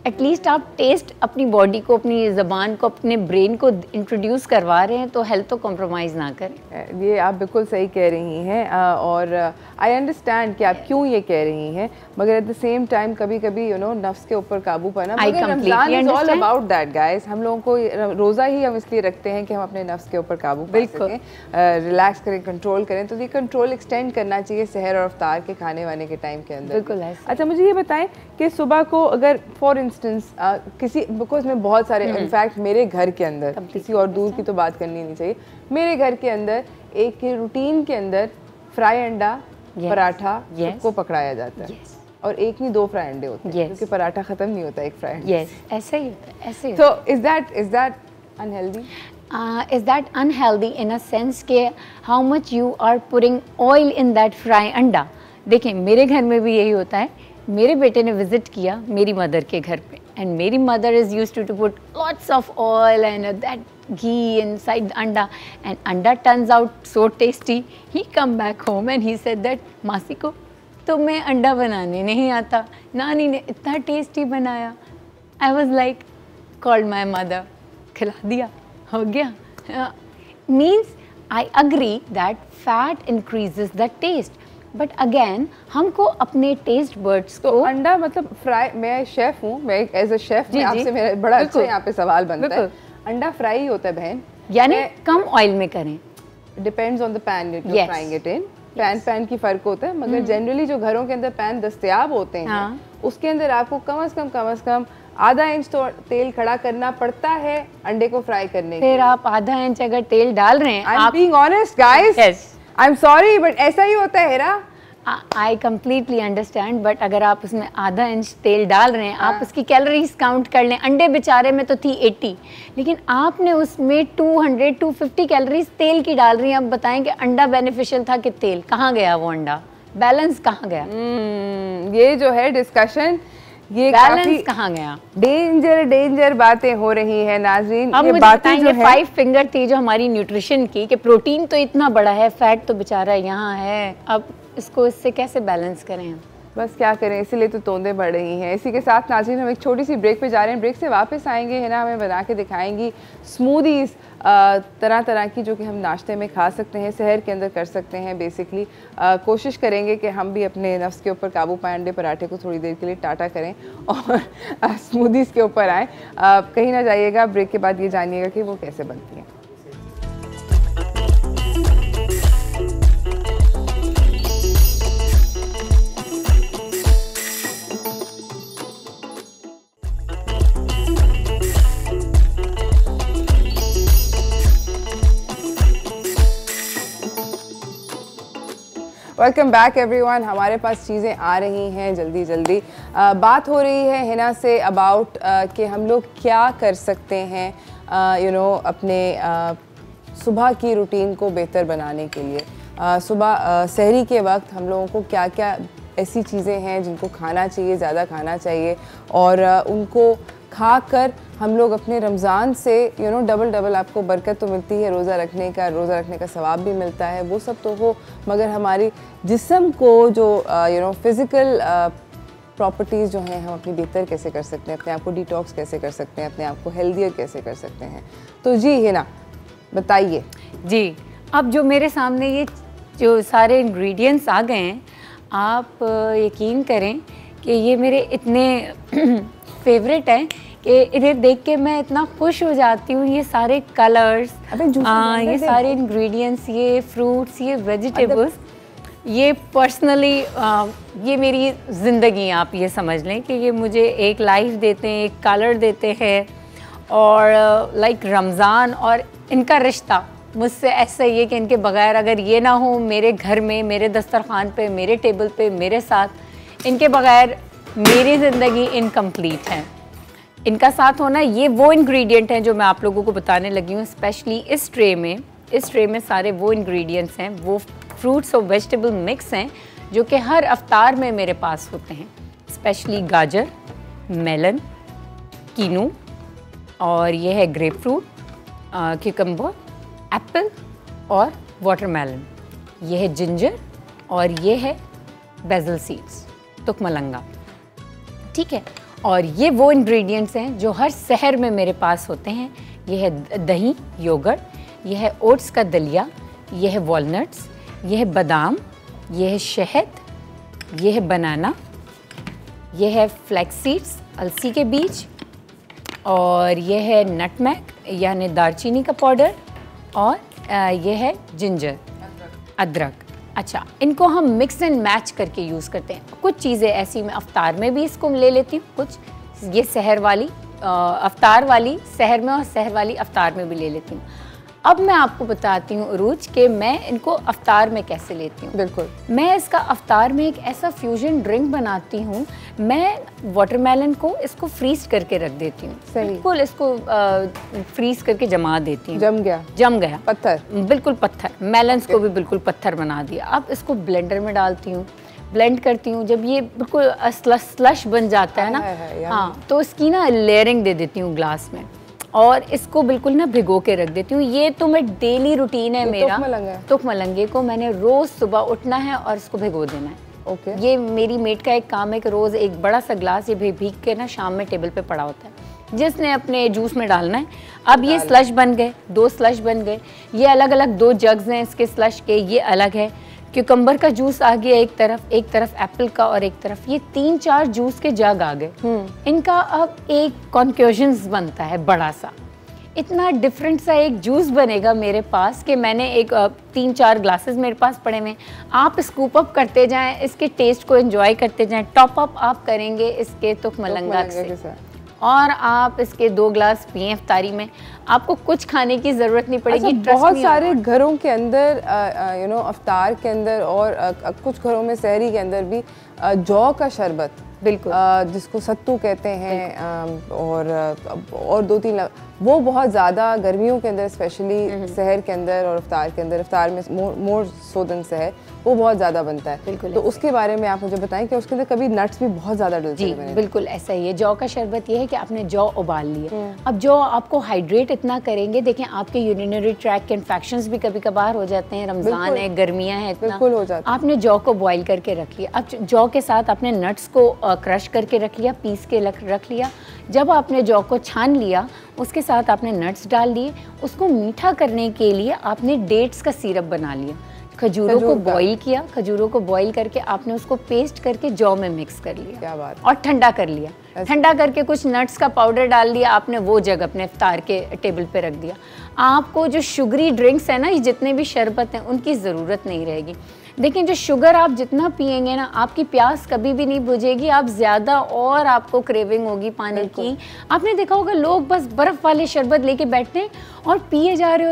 एटलीस्ट आप टेस्ट अपनी बॉडी को, अपनी ज़बान को, अपने ब्रेन को इंट्रोड्यूस करवा रहे हैं तो हेल्थ तो कॉम्प्रोमाइज़ ना करें। ये आप बिल्कुल सही कह रही हैं और आई अंडरस्टैंड कि आप क्यों ये कह रही हैं, मगर एट द सेम टाइम कभी कभी यू नो नफ्स के ऊपर काबू पाना, मगर Ramzan is all about that guys. हम लोगों को रोज़ा ही हम इसलिए रखते हैं कि हम अपने नफ्स के ऊपर काबू पा सकें, रिलैक्स करें, कंट्रोल करें। तो ये कंट्रोल एक्सटेंड करना चाहिए सहर और इफ्तार के खाने वाने के टाइम के अंदर। बिल्कुल। अच्छा, मुझे ये बताएं कि सुबह को अगर फॉर इंस्टेंस किसी, बिकॉज में बहुत सारे, इनफैक्ट मेरे घर के अंदर, किसी और दूर की तो बात करनी नहीं चाहिए, मेरे घर के अंदर एक रूटीन के अंदर फ्राई अंडा, पराठा सबको पकड़ाया जाता है और एक नहीं 2 फ्राई अंडे होते हैं क्योंकि पराठा खत्म नहीं होता एक फ्राई अंडे। ऐसे ही होता है, ऐसे ही। तो is that unhealthy? Is that unhealthy in a sense के how much you are putting oil in that fry अंडा? देखें, मेरे घर में भी यही होता है। मेरे बेटे ने विजिट किया मेरी मदर के घर पे एंड मेरी mother is used to put lots of oil and that ghee inside anda and anda turns out so tasty. He come back home and he said that मासी को तुम्हें अंडा बनाने नहीं आता, नानी ने इतना टेस्टी बनाया। I was like called my mother, खिला दिया, हो गया। Means I agree that fat increases the taste, but again हमको अपने टेस्ट बर्ड्स को अंडा मतलब फ्राई, मैं शेफ हूँ, मैं एज अ शेफ आपसे मेरा बड़ा अच्छा यहाँ पे सवाल बनता है। अंडा फ्राई ही होता है बहन, यानी कम ऑयल में करें। Depends on the pan you frying it in. Pan की फर्क होता है, मगर जनरली जो घरों के अंदर पैन दस्तयाब होते हैं उसके अंदर आपको कम से कम आधा इंच तो तेल खड़ा करना पड़ता है अंडे को फ्राई करने के। फिर आप आधा इंच अगर तेल डाल रहे हैं, I am being honest guys, I am sorry but ऐसा ही होता है Hera. I completely understand, but अगर आप उसमें आधा इंच तेल डाल रहे हैं, आप उसकी कैलोरीज काउंट कर लें। अंडे बेचारे में तो थी 80, लेकिन आपने उसमें 200-250 कैलोरीज तेल की डाल रही हैं। अब बताएं कि अंडा बेनिफिशियल था कि तेल? कहाँ गया वो अंडा? बैलेंस कहाँ गया? ये जो है डिस्कशन, ये बैलेंस कहाँ गया? डेंजर बातें हो रही है नाज़रीन। अब मुझे बताएं, ये 5 फिंगर थी जो हमारी न्यूट्रिशन की, कि प्रोटीन तो इतना बड़ा है, फैट तो बेचारा यहाँ है, अब इसको इससे कैसे बैलेंस करें हम? बस क्या करें, इसीलिए तो तोंदें बढ़ रही हैं। इसी के साथ नाज़रीन हम एक छोटी सी ब्रेक पे जा रहे हैं। ब्रेक से वापस आएंगे है ना, हमें बना के दिखाएंगी स्मूदीज़ तरह तरह की, जो कि हम नाश्ते में खा सकते हैं, सहर के अंदर कर सकते हैं। बेसिकली कोशिश करेंगे कि हम भी अपने नफ्स के ऊपर काबू पाएं, अंडे पराठे को थोड़ी देर के लिए टाटा करें और स्मूदीज़ के ऊपर आएँ। कहीं ना जाइएगा, ब्रेक के बाद ये जानिएगा कि वो कैसे बनती हैं। Welcome back everyone. हमारे पास चीज़ें आ रही हैं जल्दी। बात हो रही है हिना से अबाउट कि हम लोग क्या कर सकते हैं अपने सुबह की रूटीन को बेहतर बनाने के लिए। सुबह सहरी के वक्त हम लोगों को क्या क्या ऐसी चीज़ें हैं जिनको खाना चाहिए, ज़्यादा खाना चाहिए, और उनको खाकर हम लोग अपने रमज़ान से डबल आपको बरकत तो मिलती है, रोज़ा रखने का सवाब भी मिलता है, वो सब तो हो, मगर हमारी जिस्म को जो फिज़िकल प्रॉपर्टीज़ जो हैं हम अपनी बेहतर कैसे कर सकते हैं, अपने आप को डिटॉक्स कैसे कर सकते हैं, अपने आप को हेल्दियर कैसे कर सकते हैं। तो जी है ना, बताइए जी। अब जो मेरे सामने ये जो सारे इंग्रेडिएंट्स आ गए हैं, आप यकीन करें कि ये मेरे इतने फेवरेट हैं कि इन्हें देख के मैं इतना खुश हो जाती हूँ। ये सारे कलर्स, ये सारे इंग्रेडिएंट्स, ये फ्रूट्स, ये वेजिटेबल्स, ये पर्सनली ये मेरी ज़िंदगी, आप ये समझ लें कि ये मुझे एक लाइफ देते हैं, एक कलर देते हैं। और लाइक रमज़ान और इनका रिश्ता मुझसे ऐसा ही है कि इनके बगैर अगर ये ना हो मेरे घर में, मेरे दस्तरखान पे, मेरे टेबल पे, मेरे साथ, इनके बगैर मेरी ज़िंदगी इनकम्प्लीट है। इनका साथ होना, ये वो इंग्रेडिएंट हैं जो मैं आप लोगों को बताने लगी हूँ। स्पेशली इस ट्रे में सारे वो इंग्रेडिएंट्स हैं, वो फ्रूट्स और वेजिटेबल मिक्स हैं जो कि हर अफ्तार में मेरे पास होते हैं। स्पेशली गाजर, मेलन, कीनू, और ये है ग्रेप फ्रूट, क्यूकम्बर, एप्पल और वाटरमेलन। ये है जिंजर और ये है बेसल सीड्स, तुकमलंगा, ठीक है। और ये वो इंग्रेडिएंट्स हैं जो हर सहर में मेरे पास होते हैं। ये है दही, योगर्ट, ये है ओट्स का दलिया, ये है वॉलनट्स, ये है बादाम, ये है शहद, ये है बनाना, ये है फ्लैक्स सीड्स, अलसी के बीज, और ये है नटमैग यानी दालचीनी का पाउडर, और ये है जिंजर, अदरक। अच्छा, इनको हम मिक्स एंड मैच करके यूज़ करते हैं। कुछ चीज़ें ऐसी मैं अफ्तार में भी इसको ले लेती हूँ, कुछ ये सहर वाली अफ्तार वाली सहर में और सहर वाली अफ्तार में भी ले लेती हूँ। अब मैं आपको बताती हूँ उरूज कि मैं इनको अफ्तार में कैसे लेती हूँ। बिल्कुल, मैं इसका अफ्तार में एक ऐसा फ्यूजन ड्रिंक बनाती हूँ। मैं वाटरमेलन को इसको फ्रीज करके रख देती हूँ, बिल्कुल इसको फ्रीज करके जमा देती हूँ। जम गया पत्थर, बिल्कुल पत्थर। मेलन्स को भी बिल्कुल पत्थर बना दिया। अब इसको ब्लेंडर में डालती हूँ, ब्लेंड करती हूँ। जब ये बिल्कुल स्लश बन जाता है ना, हाँ, तो इसकी ना लेयरिंग दे देती हूँ ग्लास में, और इसको बिल्कुल ना भिगो के रख देती हूँ। ये तो मैं डेली रूटीन है मेरा। तुख मलंगे को मैंने रोज़ सुबह उठना है और इसको भिगो देना है। ओके, ये मेरी मेड का एक काम है कि रोज़ एक बड़ा सा ग्लास ये भीग के ना शाम में टेबल पे पड़ा होता है, जिसने अपने जूस में डालना है। अब ये स्लश बन गए, 2 स्लश बन गए। ये अलग अलग 2 जग्स हैं इसके स्लश के, ये अलग है। क्यूकम्बर का जूस आ गया एक तरफ एप्पल का, और एक तरफ ये 3-4 जूस के जग आ गए। इनका अब एक कॉन्क्यूजन्स बनता है बड़ा सा, इतना डिफरेंट सा एक जूस बनेगा मेरे पास कि मैंने एक 3-4 ग्लासेस मेरे पास पड़े हुए। आप स्कूप अप करते जाएं, इसके टेस्ट को एंजॉय करते जाएं। टॉप अप आप करेंगे इसके तुख मलंगा से, और आप इसके 2 ग्लास पिए इफ्तारी में, आपको कुछ खाने की ज़रूरत नहीं पड़ेगी। अच्छा, बहुत सारे घरों के अंदर अफ्तार के अंदर और कुछ घरों में सहरी के अंदर भी जौ का शरबत, बिल्कुल, जिसको सत्तू कहते हैं, और 2-3 वो बहुत ज़्यादा गर्मियों के अंदर स्पेशली सहर के अंदर और अफ्तार में मोर सो देन सहर वो बहुत ज़्यादा बनता है। बिल्कुल, तो उसके बारे में आप मुझे बताएं कि उसके अंदर कभी नट्स भी बहुत ज़्यादा डलते हैं। बिल्कुल ऐसा ही है। जौ का शरबत ये है कि आपने जौ उबाल लिया। अब जौ आपको हाइड्रेट इतना करेंगे, देखें आपके यूरिनरी ट्रैक के इन्फेक्शंस भी कभी कभार हो जाते हैं, रमज़ान है, गर्मियाँ हैं, इतना बिल्कुल हो जाता है। आपने जौ को बॉयल करके रख लिया। अब जौ के साथ आपने नट्स को क्रश करके रख लिया, पीस के रख लिया। जब आपने जौ को छान लिया, उसके साथ आपने नट्स डाल दिए। उसको मीठा करने के लिए आपने डेट्स का सिरप बना लिया। खजूरों को बॉईल किया, खजूरों को बॉईल करके आपने उसको पेस्ट करके जौ में मिक्स कर लिया। क्या बात। और ठंडा कर लिया। ठंडा करके कुछ नट्स का पाउडर डाल दिया आपने, वो जग अपने इफ्तार के टेबल पे रख दिया। आपको जो शुगरी ड्रिंक्स है ना, ये जितने भी शरबत हैं, उनकी ज़रूरत नहीं रहेगी। देखिए, जो शुगर आप जितना पिएंगे ना, आपकी प्यास कभी भी नहीं बुझेगी, आप ज़्यादा और आपको क्रेविंग होगी पानी की। आपने देखा होगा लोग बस बर्फ़ वाले शरबत लेके बैठते हैं और पिए जा रहे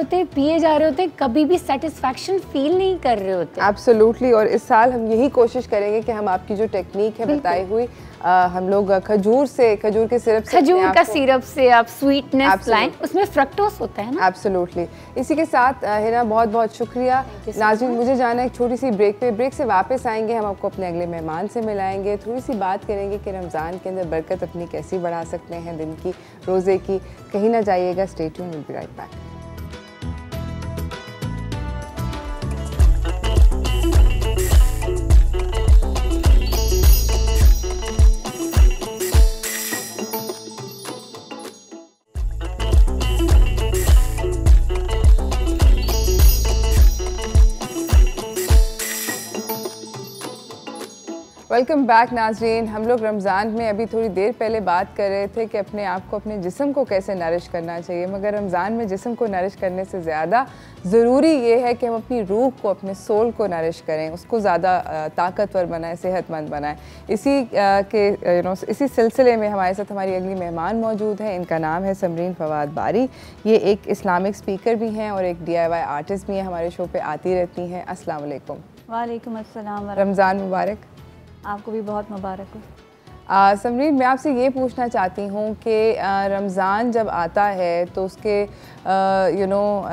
होते, कभी भी सेटिस्फैक्शन फील नहीं कर रहे होते। एब्सोल्युटली। और इस साल हम यही कोशिश करेंगे कि हम आपकी जो टेक्निक है बताई हुई, हम लोग खजूर के सिरप से, खजूर का सिरप से आप स्वीटनेस लाएं, उसमें फ्रक्टोस होता है ना। एब्सोल्युटली। इसी के साथ हिना बहुत बहुत शुक्रिया। नाज़रीन, मुझे जाना है एक छोटी सी ब्रेक से वापस आएंगे, हम आपको अपने अगले मेहमान से मिलाएंगे, थोड़ी सी बात करेंगे कि रमज़ान के अंदर बरकत अपनी कैसी बढ़ा सकते हैं दिन की, रोज़े की। कहीं ना जाइएगा, stay tuned, will be right back. Welcome back नाज़रीन। हम लोग रमज़ान में अभी थोड़ी देर पहले बात कर रहे थे कि अपने आप को, अपने जिस्म को कैसे नरिश करना चाहिए, मगर रमज़ान में जिस्म को नरिश करने से ज़्यादा ज़रूरी ये है कि हम अपनी रूह को, अपने सोल को नरिश करें, उसको ज़्यादा ताकतवर बनाएं, सेहतमंद बनाएं। इसी सिलसिले में हमारे साथ हमारी अगली मेहमान मौजूद हैं। इनका नाम है समरीन फवाद बारी। ये एक इस्लामिक स्पीकर भी हैं और एक DIY आर्टिस्ट भी हैं, हमारे शो पर आती रहती हैं। अस्सलाम वालेकुम। वालेकुम अस्सलाम। रमज़ान मुबारक। आपको भी बहुत मुबारक हो। समरीन, मैं आपसे ये पूछना चाहती हूँ कि रमज़ान जब आता है तो उसके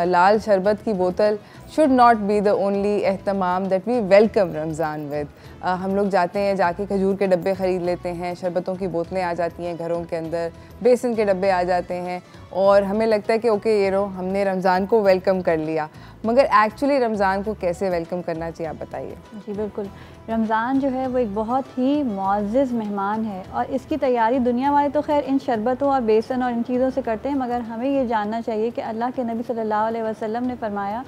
लाल शरबत की बोतल should not be the only एहतमाम that we welcome Ramzan with। हम लोग जाते हैं, जाके खजूर के डब्बे ख़रीद लेते हैं, शरबतों की बोतलें आ जाती हैं घरों के अंदर, बेसन के डब्बे आ जाते हैं और हमें लगता है कि ओके ये लो हमने रमज़ान को वेलकम कर लिया। मगर एक्चुअली रमज़ान को कैसे वेलकम करना चाहिए आप बताइए। जी बिल्कुल, रमज़ान जो है वो एक बहुत ही मुअज़्ज़ज़ मेहमान है और इसकी तैयारी दुनिया वाले तो खैर इन शरबतों और बेसन और इन चीज़ों से करते हैं, मगर हमें ये जानना चाहिए कि अल्लाह के नबी सल्लल्लाहु अलैहि वसल्लम ने फरमाया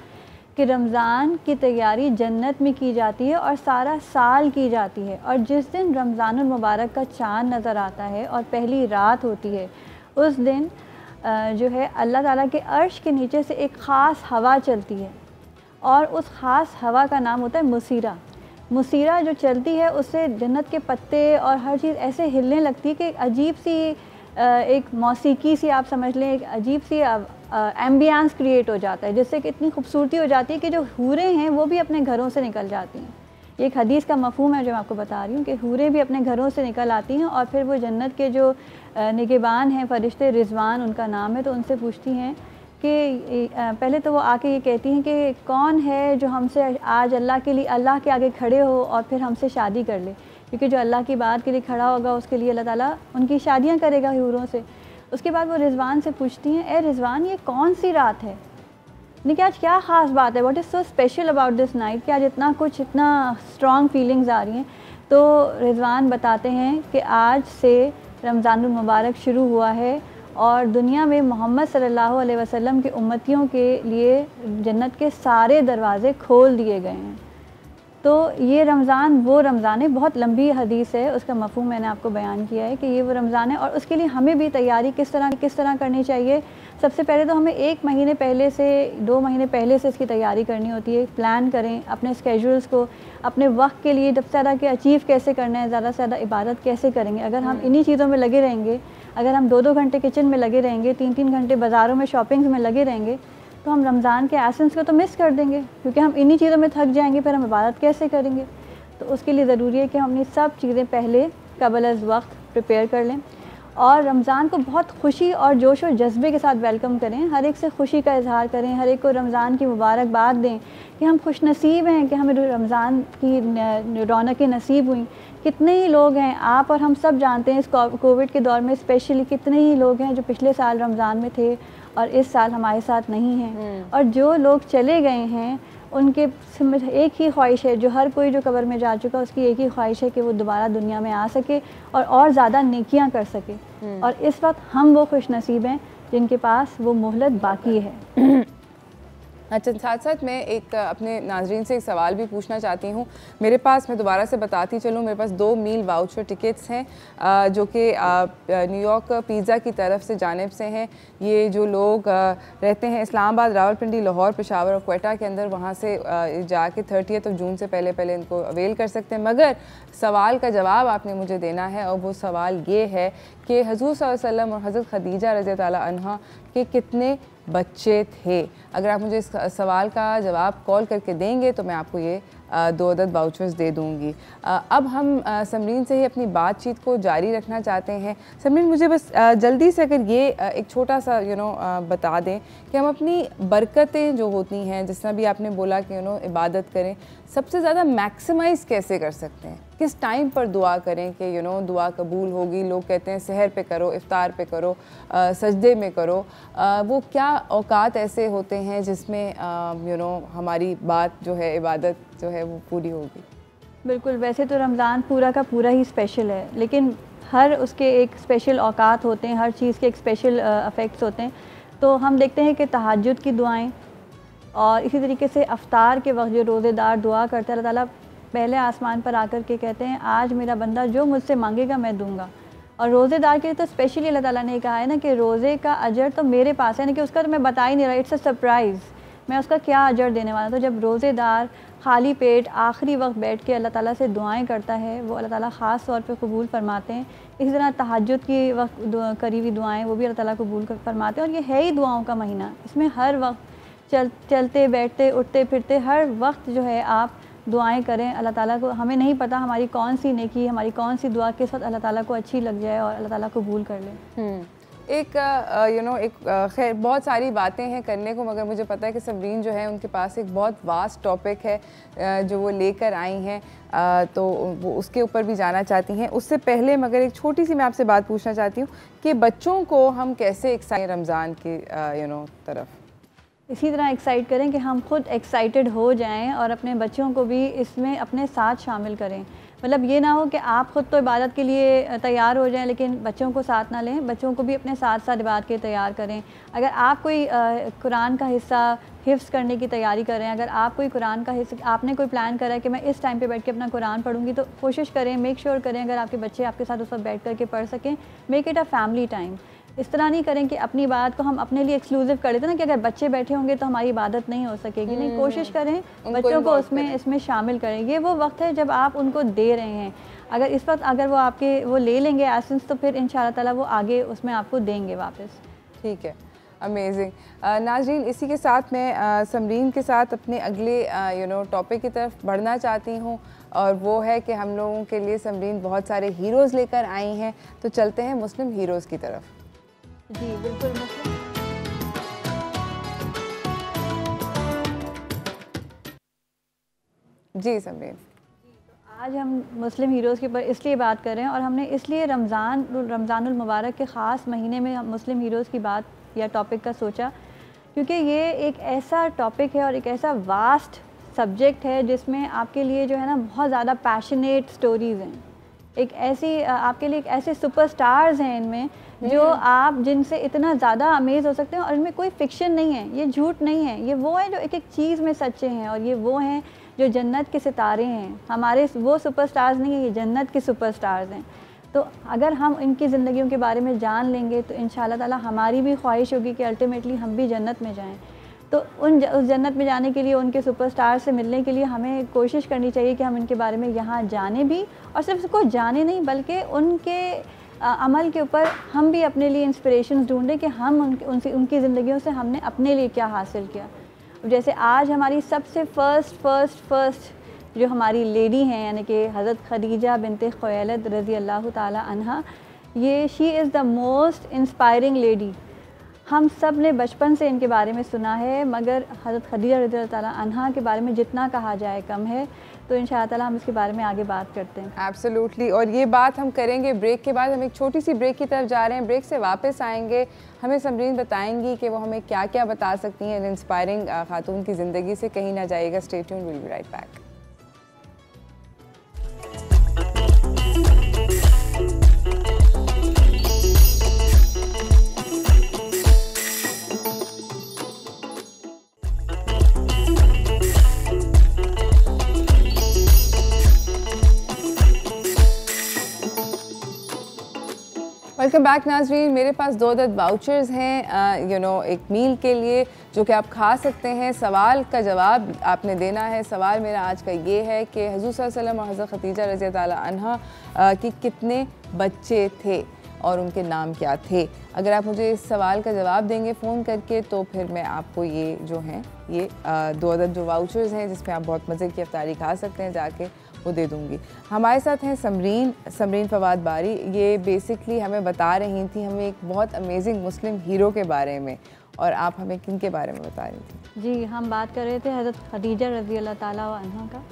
कि रमज़ान की तैयारी जन्नत में की जाती है और सारा साल की जाती है। और जिस दिन रमज़ानुल मुबारक का चाँद नज़र आता है और पहली रात होती है, उस दिन जो है अल्लाह ताला के अर्श के नीचे से एक ख़ास हवा चलती है और उस ख़ास हवा का नाम होता है मुसीरा। मुसीरा जो चलती है उससे जन्नत के पत्ते और हर चीज़ ऐसे हिलने लगती है कि अजीब सी एक मौसीकी सी आप समझ लें, एक अजीब सी एम्बियंस क्रिएट हो जाता है, जिससे कि इतनी खूबसूरती हो जाती है कि जो हूरें हैं वो भी अपने घरों से निकल जाती हैं। ये एक हदीस का मफ़हूम है जो मैं आपको बता रही हूँ कि हूरें भी अपने घरों से निकल आती हैं और फिर वो जन्नत के जो निगहबान हैं, फ़रिश्ते, रिज़वान उनका नाम है, तो उनसे पूछती हैं कि पहले तो वो आके ये कहती हैं कि कौन है जो हमसे आज अल्लाह के लिए अल्लाह के आगे खड़े हो और फिर हमसे शादी कर ले, क्योंकि जो अल्लाह की बात के लिए खड़ा होगा उसके लिए अल्लाह ताला उनकी शादियाँ करेगा हूरों से। उसके बाद वो रिज़वान से पूछती हैं, ए रिज़वान ये कौन सी रात है, यानी कि आज क्या ख़ास बात है, what is so special about this night, कि आज इतना स्ट्रॉन्ग फीलिंग्स आ रही हैं। तो रिज़वान बताते हैं कि आज से रमज़ानुल मुबारक शुरू हुआ है और दुनिया में मोहम्मद सल्लल्लाहु अलैहि वसल्लम के उम्मतियों के लिए जन्नत के सारे दरवाज़े खोल दिए गए हैं। तो ये रमज़ान वो रमज़ान है, बहुत लंबी हदीस है, उसका मफ़हूम मैंने आपको बयान किया है कि ये वो रमज़ान है और उसके लिए हमें भी तैयारी किस तरह करनी चाहिए। सबसे पहले तो हमें 1 महीने पहले से 2 महीने पहले से इसकी तैयारी करनी होती है। प्लान करें अपने स्केड्यूल्स को, अपने वक्त के लिए सबसे ज़्यादा के अचीव कैसे करना है, ज़्यादा से ज़्यादा इबादत कैसे करेंगे। अगर हम इन्हीं चीज़ों में लगे रहेंगे, अगर हम 2-2 घंटे किचन में लगे रहेंगे, 3-3 घंटे बाज़ारों में शॉपिंग्स में लगे रहेंगे, तो हम रमज़ान के एसेंस को तो मिस कर देंगे, क्योंकि हम इन्हीं चीज़ों में थक जाएंगे, फिर हम इबादत कैसे करेंगे। तो उसके लिए ज़रूरी है कि हम अपनी सब चीज़ें पहले क़बल अज़ वक्त प्रिपेयर कर लें और रमज़ान को बहुत खुशी और जोश और जज्बे के साथ वेलकम करें। हर एक से खुशी का इजहार करें, हर एक को रमज़ान की मुबारकबाद दें कि हम खुश नसीब हैं कि हमें रमज़ान की रौनकें नसीब हुई। कितने ही लोग हैं, आप और हम सब जानते हैं इस कोविड के दौर में स्पेशली कितने ही लोग हैं जो पिछले साल रमज़ान में थे और इस साल हमारे साथ नहीं हैं। और जो लोग चले गए हैं उनके एक ही ख्वाहिश है, जो हर कोई जो कब्र में जा चुका उसकी एक ही ख्वाहिश है कि वो दोबारा दुनिया में आ सके और ज़्यादा नेकियां कर सके। और इस वक्त हम वो खुश नसीब हैं जिनके पास वो मोहलत बाकी है। अच्छा, साथ साथ मैं एक अपने नाजरीन से एक सवाल भी पूछना चाहती हूँ। मेरे पास, मैं दोबारा से बताती चलूँ, मेरे पास 2 मील वाउचर टिकट्स हैं जो कि न्यूयॉर्क पिज़्ज़ा की तरफ से जानिब से हैं। ये जो लोग रहते हैं इस्लामाबाद, रावलपिंडी, लाहौर, पेशावर और क्वेटा के अंदर, वहाँ से जाके 30 जून से पहले इनको अवेल कर सकते हैं। मगर सवाल का जवाब आपने मुझे देना है और वो सवाल ये है कि हुज़ूर सल्लल्लाहु अलैहि वसल्लम और हज़रत खदीजा रज़ी अल्लाह अन्हा के कितने बच्चे थे। अगर आप मुझे इस सवाल का जवाब कॉल करके देंगे तो मैं आपको ये 2 अदद वाउचर्स दे दूँगी। अब हम समरीन से ही अपनी बातचीत को जारी रखना चाहते हैं। समरीन, मुझे बस जल्दी से अगर ये एक छोटा सा बता दें कि हम अपनी बरकतें जो होती हैं, जिस तरह भी आपने बोला कि इबादत करें, सबसे ज़्यादा मैक्सिमाइज़ कैसे कर सकते हैं, किस टाइम पर दुआ करें कि दुआ कबूल होगी। लोग कहते हैं सहर पे करो, इफ्तार पे करो, सजदे में करो, वो क्या औकात ऐसे होते हैं जिसमें हमारी बात जो है, इबादत जो है वो पूरी होगी। बिल्कुल, वैसे तो रमज़ान पूरा का पूरा ही स्पेशल है, लेकिन हर उसके एक स्पेशल औकात होते हैं, हर चीज़ के एक स्पेशल अफेक्ट्स होते हैं। तो हम देखते हैं कि तहज्जुद की दुआएं और इसी तरीके से अफ्तार के वक्त जो रोज़ेदार दुआ करते हैं, अल्लाह ताला पहले आसमान पर आकर के कहते हैं आज मेरा बंदा जो मुझसे मांगेगा मैं दूंगा। और रोज़ेदार के लिए तो स्पेशली अल्लाह ताला ने कहा है ना कि रोज़े का अजर तो मेरे पास है, ना कि उसका तो मैं बता ही नहीं रहा, इट्स अ सरप्राइज़, मैं उसका क्या अजर देने वाला। तो जब रोज़ेदार खाली पेट आखिरी वक्त बैठ के अल्लाह ताला से दुआएं करता है, वो अल्लाह ताला ख़ास तौर पे कबूल फरमाते हैं। इसी तरह तहज्जुद की वक्त करी हुई दुआएं वो भी अल्लाह ताला कबूल फरमाते हैं। और ये है ही दुआओं का महीना, इसमें हर वक्त चलते बैठते उठते फिरते हर वक्त जो है आप दुआएं करें अल्लाह ताला को। हमें नहीं पता हमारी कौन सी नेकी, हमारी कौन सी दुआ किस वक्त अल्लाह ताला को अच्छी लग जाए और अल्लाह ताला कबूल कर ले। एक खैर बहुत सारी बातें हैं करने को, मगर मुझे पता है कि समरीन जो है उनके पास एक बहुत वास्ट टॉपिक है जो वो लेकर आई हैं, तो वो उसके ऊपर भी जाना चाहती हैं। उससे पहले मगर एक छोटी सी मैं आपसे बात पूछना चाहती हूँ कि बच्चों को हम कैसे एक्साइट रमज़ान की तरफ इसी तरह एक्साइट करें कि हम खुद एक्साइटेड हो जाएं और अपने बच्चों को भी इसमें अपने साथ शामिल करें। मतलब ये ना हो कि आप खुद तो इबादत के लिए तैयार हो जाएं लेकिन बच्चों को साथ ना लें, बच्चों को भी अपने साथ साथ इबादत के तैयार करें। अगर आप कोई कुरान का हिस्सा हिफ्ज़ करने की तैयारी कर रहे हैं, अगर आप कोई कुरान का हिस्सा आपने कोई प्लान करा है कि मैं इस टाइम पे बैठ के अपना कुरान पढ़ूंगी, तो कोशिश करें, मेक श्योर करें अगर आपके बच्चे आपके साथ उस वक्त बैठ करके पढ़ सकें, make it a family time. इस तरह नहीं करें कि अपनी बात को हम अपने लिए एक्सक्लूसिव कर लेते ना कि अगर बच्चे बैठे होंगे तो हमारी इबादत नहीं हो सकेगी। नहीं, कोशिश करें बच्चों को इसमें शामिल करें। ये वो वक्त है जब आप उनको दे रहे हैं, अगर इस वक्त अगर वो ले लेंगे एसेंस तो फिर इंशाल्लाह ताला वो आगे उसमें आपको देंगे वापस। ठीक है, अमेजिंग। नाज़रीन, इसी के साथ मैं समरीन के साथ अपने अगले टॉपिक की तरफ बढ़ना चाहती हूँ, और वो है कि हम लोगों के लिए समरीन बहुत सारे हीरोज़ लेकर आई हैं। तो चलते हैं मुस्लिम हीरोज़ की तरफ। जी बिल्कुल। जी समरीन, आज हम मुस्लिम हीरोज़ के ऊपर इसलिए बात कर रहे हैं और हमने इसलिए रमज़ानुल मुबारक के ख़ास महीने में हम मुस्लिम हीरोज़ की बात या टॉपिक का सोचा, क्योंकि ये एक ऐसा टॉपिक है और एक ऐसा वास्ट सब्जेक्ट है जिसमें आपके लिए जो है ना बहुत ज़्यादा पैशनेट स्टोरीज़ हैं। एक ऐसी आपके लिए एक ऐसे सुपरस्टार्स हैं इनमें जो आप जिनसे इतना ज़्यादा अमेज़ हो सकते हैं, और इनमें कोई फिक्शन नहीं है, ये झूठ नहीं है, ये वो हैं जो एक एक चीज़ में सच्चे हैं, और ये वो हैं जो जन्नत के सितारे हैं। हमारे वो सुपरस्टार्स नहीं है, ये जन्नत के सुपरस्टार्स हैं। तो अगर हम इनकी ज़िंदगियों के बारे में जान लेंगे तो इंशाल्लाह ताला हमारी भी ख्वाहिश होगी कि अल्टीमेटली हम भी जन्नत में जाएं। तो उस जन्नत में जाने के लिए, उनके सुपरस्टार से मिलने के लिए हमें कोशिश करनी चाहिए कि हम इनके बारे में यहाँ जाने भी, और सिर्फ उसको जाने नहीं बल्कि उनके अमल के ऊपर हम भी अपने लिए इंस्पिरेशंस ढूंढें कि हम उनकी ज़िंदगियों से हमने अपने लिए क्या हासिल किया। जैसे आज हमारी सबसे फर्स्ट जो हमारी लेडी हैं, यानी कि हज़रत खदीजा बिनते खुवैलिद रज़ी अल्लाह ताला अन्हा, ये she is the most inspiring lady. हम सब ने बचपन से इनके बारे में सुना है, मगर हज़रत खदीजा रज़ी अल्लाह ताला अन्हा के बारे में जितना कहा जाए कम है। तो इंशाअल्लाह ताला हम इसके बारे में आगे बात करते हैं। एब्सोल्युटली, और ये बात हम करेंगे ब्रेक के बाद। हम एक छोटी सी ब्रेक की तरफ जा रहे हैं, ब्रेक से वापस आएंगे, हमें समरीन बताएंगी कि वो हमें क्या क्या बता सकती हैं इंस्पायरिंग खातून की ज़िंदगी से। कहीं ना जाइएगा, stay tuned, will be right back. Welcome back नाज़रीन। मेरे पास 2 अदद वाउचर्स हैं एक मील के लिए जो कि आप खा सकते हैं। सवाल का जवाब आपने देना है। सवाल मेरा आज का ये है कि हुज़ूर सल्लल्लाहु अलैहि वसल्लम और हज़रत खदीजा रज़ी ताला अन्हा की कितने बच्चे थे और उनके नाम क्या थे। अगर आप मुझे इस सवाल का जवाब देंगे फ़ोन करके तो फिर मैं आपको ये जो हैं ये 2 अदद जो वाउचर्स हैं जिसमें आप बहुत मज़े की इफ्तारी खा सकते हैं जाके, वो दे दूँगी। हमारे साथ हैं समरीन फवाद बारी। ये बेसिकली हमें बता रही थी हमें एक बहुत अमेजिंग मुस्लिम हीरो के बारे में, और आप हमें किन के बारे में बता रही थी? जी, हम बात कर रहे थे हज़रत खदीजा रज़ी अल्लाह ताला अन्हा का,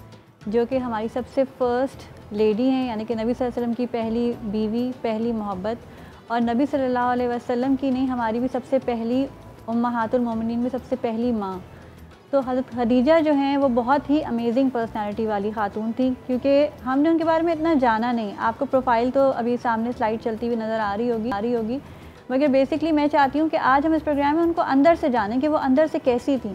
जो कि हमारी सबसे फ़र्स्ट लेडी हैं, यानी कि नबी सल्लल्लाहु अलैहि वसल्लम की पहली बीवी, पहली मोहब्बत, और नबी सल्लल्लाहु अलैहि वसल्लम की नहीं, हमारी भी सबसे पहली उम्महातुल मोमिनीन में सबसे पहली माँ। तो हज़रत खदीजा जो हैं वो बहुत ही अमेजिंग पर्सनालिटी वाली ख़ातून थी, क्योंकि हमने उनके बारे में इतना जाना नहीं। आपको प्रोफाइल तो अभी सामने स्लाइड चलती हुई नज़र आ रही होगी, मगर बेसिकली मैं चाहती हूँ कि आज हम इस प्रोग्राम में उनको अंदर से जानें कि वो अंदर से कैसी थी,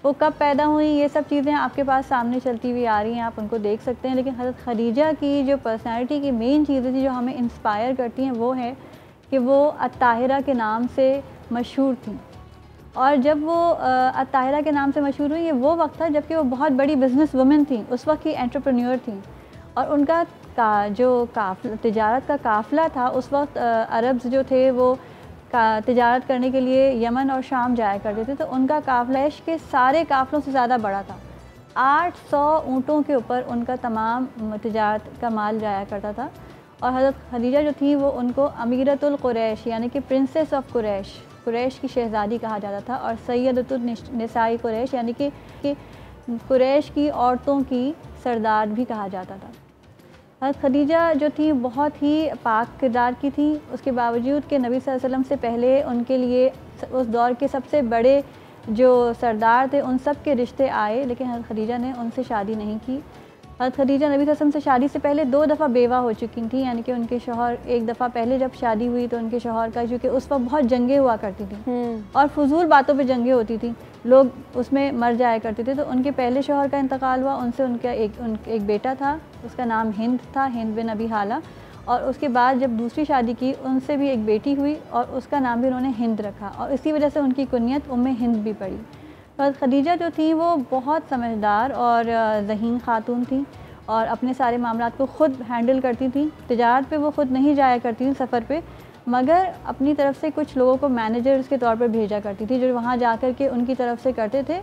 वो कब पैदा हुई। ये सब चीज़ें आपके पास सामने चलती हुई आ रही हैं, आप उनको देख सकते हैं। लेकिन हज़रत खदीजा की जो पर्सनैलिटी की मेन चीज़ें थी जो हमें इंस्पायर करती हैं, वो है कि वो अत्ताहिरा के नाम से मशहूर थी। और जब वो अत्ताहिरा के नाम से मशहूर हुई, ये वो वक्त था जबकि वो बहुत बड़ी बिज़नेस वुमेन थी, उस वक्त की एंटरप्रेन्योर थी। और उनका तिजारत का काफ़िला था, उस वक्त अरब्स जो थे वो तिजारत करने के लिए यमन और शाम जाया करते थे। तो उनका काफ़िला इश्क के सारे काफ़िलों से ज़्यादा बड़ा था। 800 ऊँटों के ऊपर उनका तमाम तिजारत का माल जाया करता था। और हज़रत खदीजा जो थी वो उनको अमीरतुल कुरैश यानी कि प्रिंसेस ऑफ कुरैश की शहज़ादी कहा जाता था, और सैयदतुन निसाई कुरैश यानी कि कुरैश की औरतों की सरदार भी कहा जाता था। हज़रत खदीजा जो थी बहुत ही पाक किरदार की थी, उसके बावजूद कि नबी सल्लल्लाहु अलैहि वसल्लम से पहले उनके लिए उस दौर के सबसे बड़े जो सरदार थे उन सब के रिश्ते आए, लेकिन हज़रत खदीजा ने उनसे शादी नहीं की। हज़रत खदीजा नबी सल्लल्लाहु अलैहि वसल्लम से शादी से पहले 2 दफ़ा बेवा हो चुकी थी, यानी कि उनके शौहर एक दफ़ा पहले जब शादी हुई तो उनके शौहर का, क्योंकि उस वक्त बहुत जंगें हुआ करती थी और फजूल बातों पे जंगें होती थी, लोग उसमें मर जाया करते थे, तो उनके पहले शौहर का इंतकाल हुआ, उनसे उनका एक बेटा था, उसका नाम हिंद था, हिंद बिन अबी हाला, और उसके बाद जब दूसरी शादी की उनसे भी एक बेटी हुई और उसका नाम भी उन्होंने हिंद रखा, और इसी वजह से उनकी कुनियत उम्मे हिंद भी पड़ी। और खदीजा जो थी वो बहुत समझदार और ज़हीन खातून थी और अपने सारे मामलात को ख़ुद हैंडल करती थी। तिजारत पे वो ख़ुद नहीं जाया करती थी सफ़र पे, मगर अपनी तरफ से कुछ लोगों को मैनेजर्स के तौर पर भेजा करती थी, जो वहाँ जा कर के उनकी तरफ से करते थे,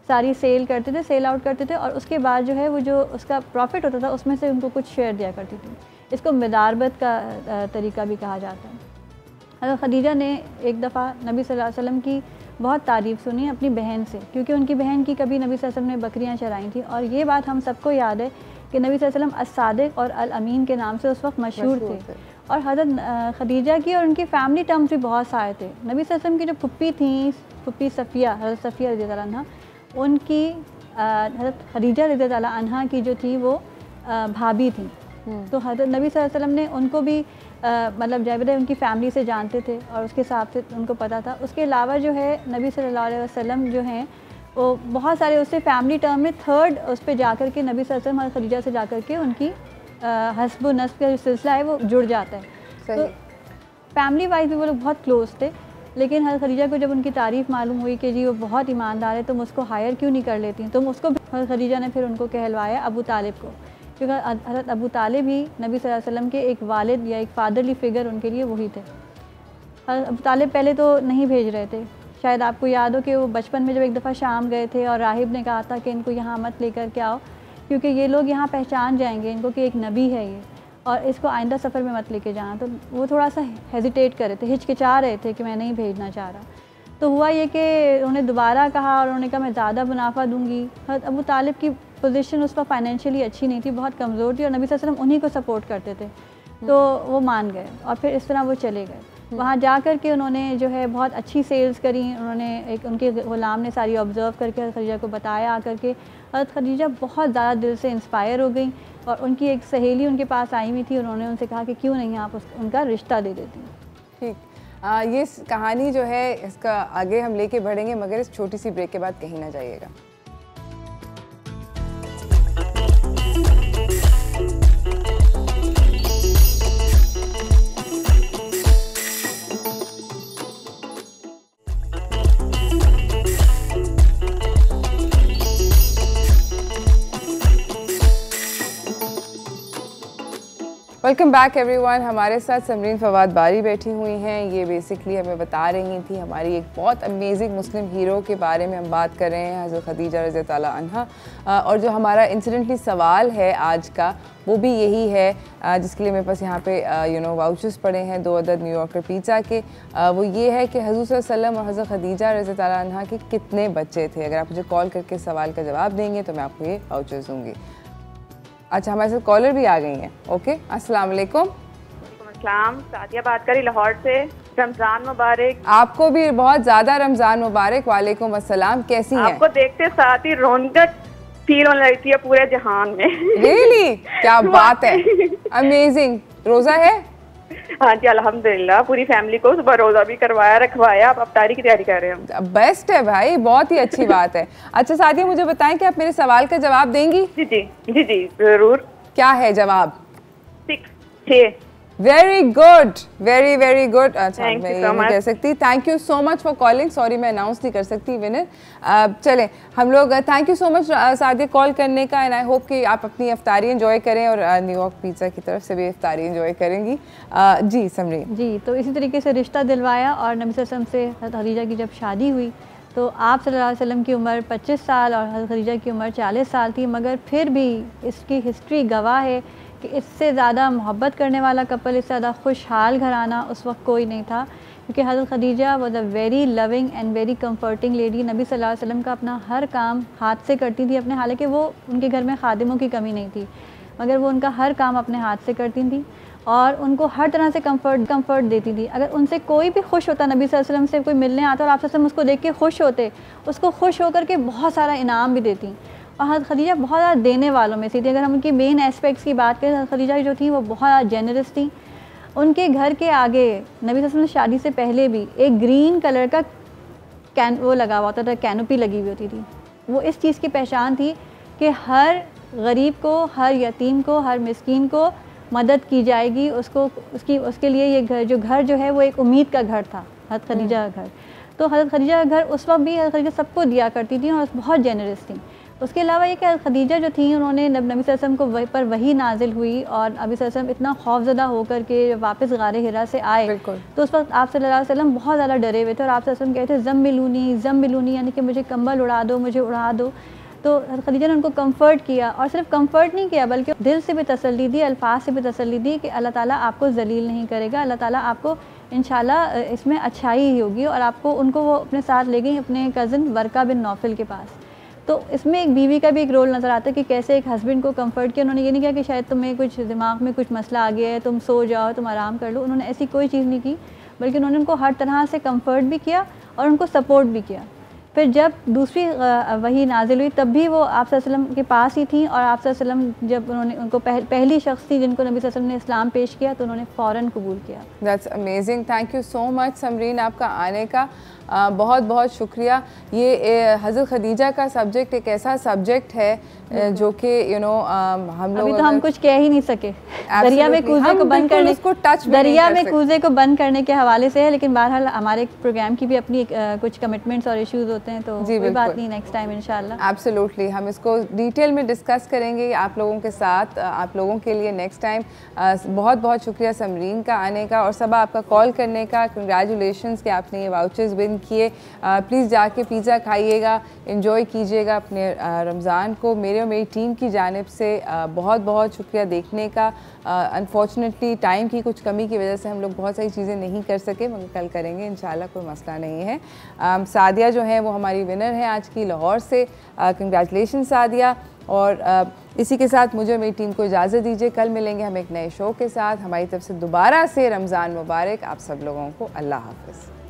सारी सेल करते थे, सेल आउट करते थे, और उसके बाद जो है वो जो उसका प्रॉफिट होता था उसमें से उनको कुछ शेयर दिया करती थी। इसको मिदारबत का तरीका भी कहा जाता है। हज़रत खदीजा ने एक दफ़ा नबी सल्लल्लाहु अलैहि वसल्लम की बहुत तारीफ़ सुनी अपनी बहन से, क्योंकि उनकी बहन की कभी नबी सल्लल्लाहु अलैहि वसल्लम ने बकरियाँ चराई थी, और ये बात हम सबको याद है कि नबी सल्लल्लाहु अलैहि वसल्लम अस-सादिक और अल-अमीन के नाम से उस वक्त मशहूर थे। और हज़रत खदीजा की और उनकी फ़ैमिली टर्म्स भी बहुत सारे थे। नबी सल्लल्लाहु अलैहि वसल्लम की जो फुप्पी थी, फुप्पी सफ़िया, हज़रत सफ़िया रज़ियल्लाहु अन्हा, उनकी हज़रत खदीजा रज़ियल्लाहु अन्हा की जो थी वो भाभी थी। तो हज़रत नबी सल्लल्लाहु अलैहि वसल्लम ने उनको भी मतलब जैबद उनकी फ़ैमिली से जानते थे और उसके हिसाब से उनको पता था। उसके अलावा जो है नबी सल्लल्लाहु अलैहि वसल्लम जो हैं वो बहुत सारे उससे फैमिली टर्म में थर्ड उस पर जा कर के नबी सल्लल्लाहु अलैहि वसल्लम खदीजा से जा कर के उनकी हस्ब नस्ब का जो सिलसिला है वो जुड़ जाता है। तो फैमिली वाइज भी वो लोग बहुत क्लोज थे, लेकिन हज़रत खदीजा को जब उनकी तारीफ़ मालूम हुई कि जी वो बहुत ईमानदार है, तुम उसको हायर क्यों नहीं कर लेती, तुम उसको, हज़रत खदीजा ने फिर उनको कहलवाया अबू तालिब को, क्योंकि हज़रत अबू तालिब ही नबी सल्लल्लाहु अलैहि वसल्लम के एक वालिद या एक फ़ादरली फ़िगर उनके लिए वही थे। हज़रत अबू तालिब पहले तो नहीं भेज रहे थे, शायद आपको याद हो कि वो बचपन में जब एक दफ़ा शाम गए थे और राहिब ने कहा था कि इनको यहाँ मत लेकर के आओ, क्योंकि ये लोग यहाँ पहचान जाएंगे इनको कि एक नबी है ये, और इसको आइंदा सफ़र में मत लेके जाना। तो वो थोड़ा सा हेजिटेट कर रहे थे, हिचकिचा रहे थे कि मैं नहीं भेजना चाह रहा। तो हुआ ये कि उन्होंने दोबारा कहा और उन्होंने कहा मैं ज़्यादा मुनाफा दूँगी। हज़रत अबू तालिब की पोजीशन उस वक्त फाइनेंशियली अच्छी नहीं थी, बहुत कमज़ोर थी, और नबी सल्लल्लाहु अलैहि वसल्लम उन्हीं को सपोर्ट करते थे, तो वो मान गए और फिर इस तरह वो चले गए। वहाँ जा कर के उन्होंने जो है बहुत अच्छी सेल्स करी, उन्होंने एक उनके ग़ुलाम ने सारी ऑब्ज़र्व करके हज़रत खदीजा को बताया आकर के। हज़रत खदीजा बहुत ज़्यादा दिल से इंस्पायर हो गई और उनकी एक सहेली उनके पास आई हुई थी, उन्होंने उनसे कहा कि क्यों नहीं आप उनका रिश्ता दे देती। ठीक, ये कहानी जो है इसका आगे हम लेके बढ़ेंगे, मगर इस छोटी सी ब्रेक के बाद कहीं ना जाइएगा। Welcome back everyone. हमारे साथ समरीन फवाद बारी बैठी हुई हैं। ये बेसिकली हमें बता रही थी हमारी एक बहुत अमेजिंग मुस्लिम हीरो के बारे में हम बात कर रहे हैं, हज़रत खदीजा रज़ियल्लाहु अन्हा। और जो हमारा इंसिडेंटली सवाल है आज का वो भी यही है, जिसके लिए मेरे पास यहाँ पे वाउचर्स पड़े हैं 2 अदद न्यूयॉर्कर पिज़्ज़ा के। वो ये है कि हुज़ूर सल्लल्लाहु अलैहि वसल्लम और हज़रत खदीजा रज़ियल्लाहु अन्हा के कितने बच्चे थे। अगर आप मुझे कॉल करके सवाल का जवाब देंगे तो मैं आपको ये वाउचर्स दूँगी। अच्छा, हमारे साथ कॉलर भी आ गई हैं। ओके, अस्सलाम वालेकुम। अस्सलाम, सादिया बात करी लाहौर से। रमज़ान मुबारक। आपको भी बहुत ज़्यादा रमज़ान मुबारक। वालेकुम अस्सलाम, कैसी हैं? आपको देखते साथ ही रौनक फील होने लगती है पूरे जहान में। रियली? क्या बात है, अमेजिंग। रोज़ा है? हाँ जी अल्हम्दुलिल्लाह, पूरी फैमिली को सुबह रोज़ा भी करवाया रखवाया, अब अफ्तारी की तैयारी कर रहे हैं। बेस्ट है भाई, बहुत ही अच्छी बात है। अच्छा सादिया, मुझे बताएं कि आप मेरे सवाल का जवाब देंगी? जी जी जी जी जरूर। क्या है जवाब? 6। Very good, very very good. अच्छा, Thank मैं you ये so नहीं much. कह सकती। Thank you so much for calling. Sorry मैं अनाउंस नहीं कर सकती विनर। चलें हम लोग, thank you so much Sadia call करने का, एंड आई होप कि आप अपनी इफ्तारी एंजॉय करें और न्यूयॉर्क पिज़्ज़ा की तरफ से भी इफ्तारी एंजॉय करेंगी। जी समरीन। जी, तो इसी तरीके से रिश्ता दिलवाया, और नबी सल्लल्लाहु अलैहि वसल्लम से खदीजा की जब शादी हुई तो आप सल्लल्लाहु अलैहि वसल्लम की उम्र 25 साल और हज़रत खदीजा की उम्र 40 साल थी, मगर फिर भी इसकी हिस्ट्री गवाह है कि इससे ज़्यादा मोहब्बत करने वाला कपल, इससे ज़्यादा खुशहाल घराना उस वक्त कोई नहीं था, क्योंकि हज़रत Khadija was a very loving and very comforting lady. नबी सल्लल्लाहु अलैहि वसल्लम का अपना हर काम हाथ से करती थी अपने, हालांकि वो उनके घर में खादिमों की कमी नहीं थी, मगर वो उनका हर काम अपने हाथ से करती थी और उनको हर तरह से कंफर्ट देती थी। अगर उनसे कोई भी खुश होता, नबी सल्लल्लाहु अलैहि वसल्लम से कोई मिलने आता और आप सल्लल्लाहु अलैहि वसल्लम उसको देख के खुश होते, उसको खुश होकर के बहुत सारा इनाम भी देती। और हज़रत खदीजा बहुत ज़्यादा देने वालों में से थी। अगर हम उनकी मेन एस्पेक्ट्स की बात करें, हज़रत खदीजा जो थी वो बहुत ज़्यादा जेनरस थी। उनके घर के आगे नबी सल्लल्लाहु अलैहि वसल्लम शादी से पहले भी एक ग्रीन कलर का वो लगा हुआ होता था, कैनोपी लगी हुई होती थी। वो इस चीज़ की पहचान थी कि हर गरीब को, हर यतीम को, हर मिस्कीन को मदद की जाएगी, उसके लिए ये घर जो है वो एक उम्मीद का घर था, हज़रत खदीजा का घर। तो हज़रत खदीजा का घर उस वक्त भी हज़रत खदीजा सबको दिया करती थी और बहुत जेनरस थी। उसके अलावा ये कि हज़रत खदीजा जो थी, उन्होंने नबी सल्लल्लाहु अलैहि वसल्लम को पर वही नाजिल हुई और नबी सल्लल्लाहु अलैहि वसल्लम इतना खौफज़दा होकर के वापस गारे हिरा से आए, तो उस वक्त आप सल्लल्लाहु अलैहि वसल्लम बहुत ज़्यादा डरे हुए थे और आप सल्लल्लाहु अलैहि वसल्लम कहते ज़म्मिलूनी, यानी कि मुझे कंबल उड़ा दो, मुझे उड़ा दो। तो खदीजा ने उनको कंफर्ट किया और सिर्फ कंफर्ट नहीं किया बल्कि दिल से भी तसल्ली दी, अल्फाज से भी तसल्ली दी कि अल्लाह ताला आपको ज़लील नहीं करेगा, अल्लाह ताला आपको इंशाल्लाह इसमें अच्छाई ही होगी। और आपको उनको वो अपने साथ ले गई अपने कज़न वर्का बिन नौफल के पास। तो इसमें एक बीवी का भी एक रोल नज़र आता है कि कैसे एक हस्बैंड को कंफर्ट किया। उन्होंने ये नहीं किया कि शायद तुम्हें कुछ दिमाग में कुछ मसला आ गया है, तुम सो जाओ, तुम आराम कर लो, उन्होंने ऐसी कोई चीज़ नहीं की, बल्कि उन्होंने उनको हर तरह से कंफर्ट भी किया और उनको सपोर्ट भी किया। फिर जब दूसरी वही नाजिल हुई तब भी वो आप सल्लल्लाहु अलैहि वसल्लम के पास ही थी और आप सल्लल्लाहु अलैहि वसल्लम जब उन्होंने उनको पहली शख्स थी जिनको नबी सल्लल्लाहु अलैहि वसल्लम ने इस्लाम पेश किया तो उन्होंने फ़ौरन कबूल किया। That's amazing, thank you so much Samreen आपका आने का बहुत बहुत शुक्रिया। ये हज़रत खदीजा का सब्जेक्ट एक ऐसा सब्जेक्ट है जो कि हम लोग अभी तो हम कुछ कह ही नहीं सके, दरिया में कूजे को बंद करने उसको टच दरिया में कूजे को बंद करने के हवाले से है, लेकिन बहरहाल हमारे प्रोग्राम की भी अपनी कुछ कमिटमेंट्स और इश्यूज होते हैं, तो कोई बात नहीं, नेक्स्ट टाइम इंशाल्लाह। एब्सोल्युटली हम इसको डिटेल में डिस्कस करेंगे आप लोगों के साथ, आप लोगों के लिए नेक्स्ट टाइम। बहुत बहुत शुक्रिया समरीन का आने का और सबा आपका कॉल करने का। कंग्रेचुलेशंस कि आपने ये वाउचर्स विन किए। प्लीज़ जाके पिज़्ज़ा खाइएगा, एंजॉय कीजिएगा अपने रमज़ान को। मेरे और मेरी टीम की जानिब से बहुत बहुत शुक्रिया देखने का। अनफॉर्चुनेटली टाइम की कुछ कमी की वजह से हम लोग बहुत सारी चीज़ें नहीं कर सके, मगर कल करेंगे इंशाल्लाह, कोई मसला नहीं है। सादिया जो है वो हमारी विनर है आज की लाहौर से। कंग्रेचुलेशन सादिया। और इसी के साथ मुझे मेरी टीम को इजाज़त दीजिए, कल मिलेंगे हम एक नए शो के साथ। हमारी तरफ से दोबारा से रमज़ान मुबारक आप सब लोगों को। अल्लाह हाफ़िज़।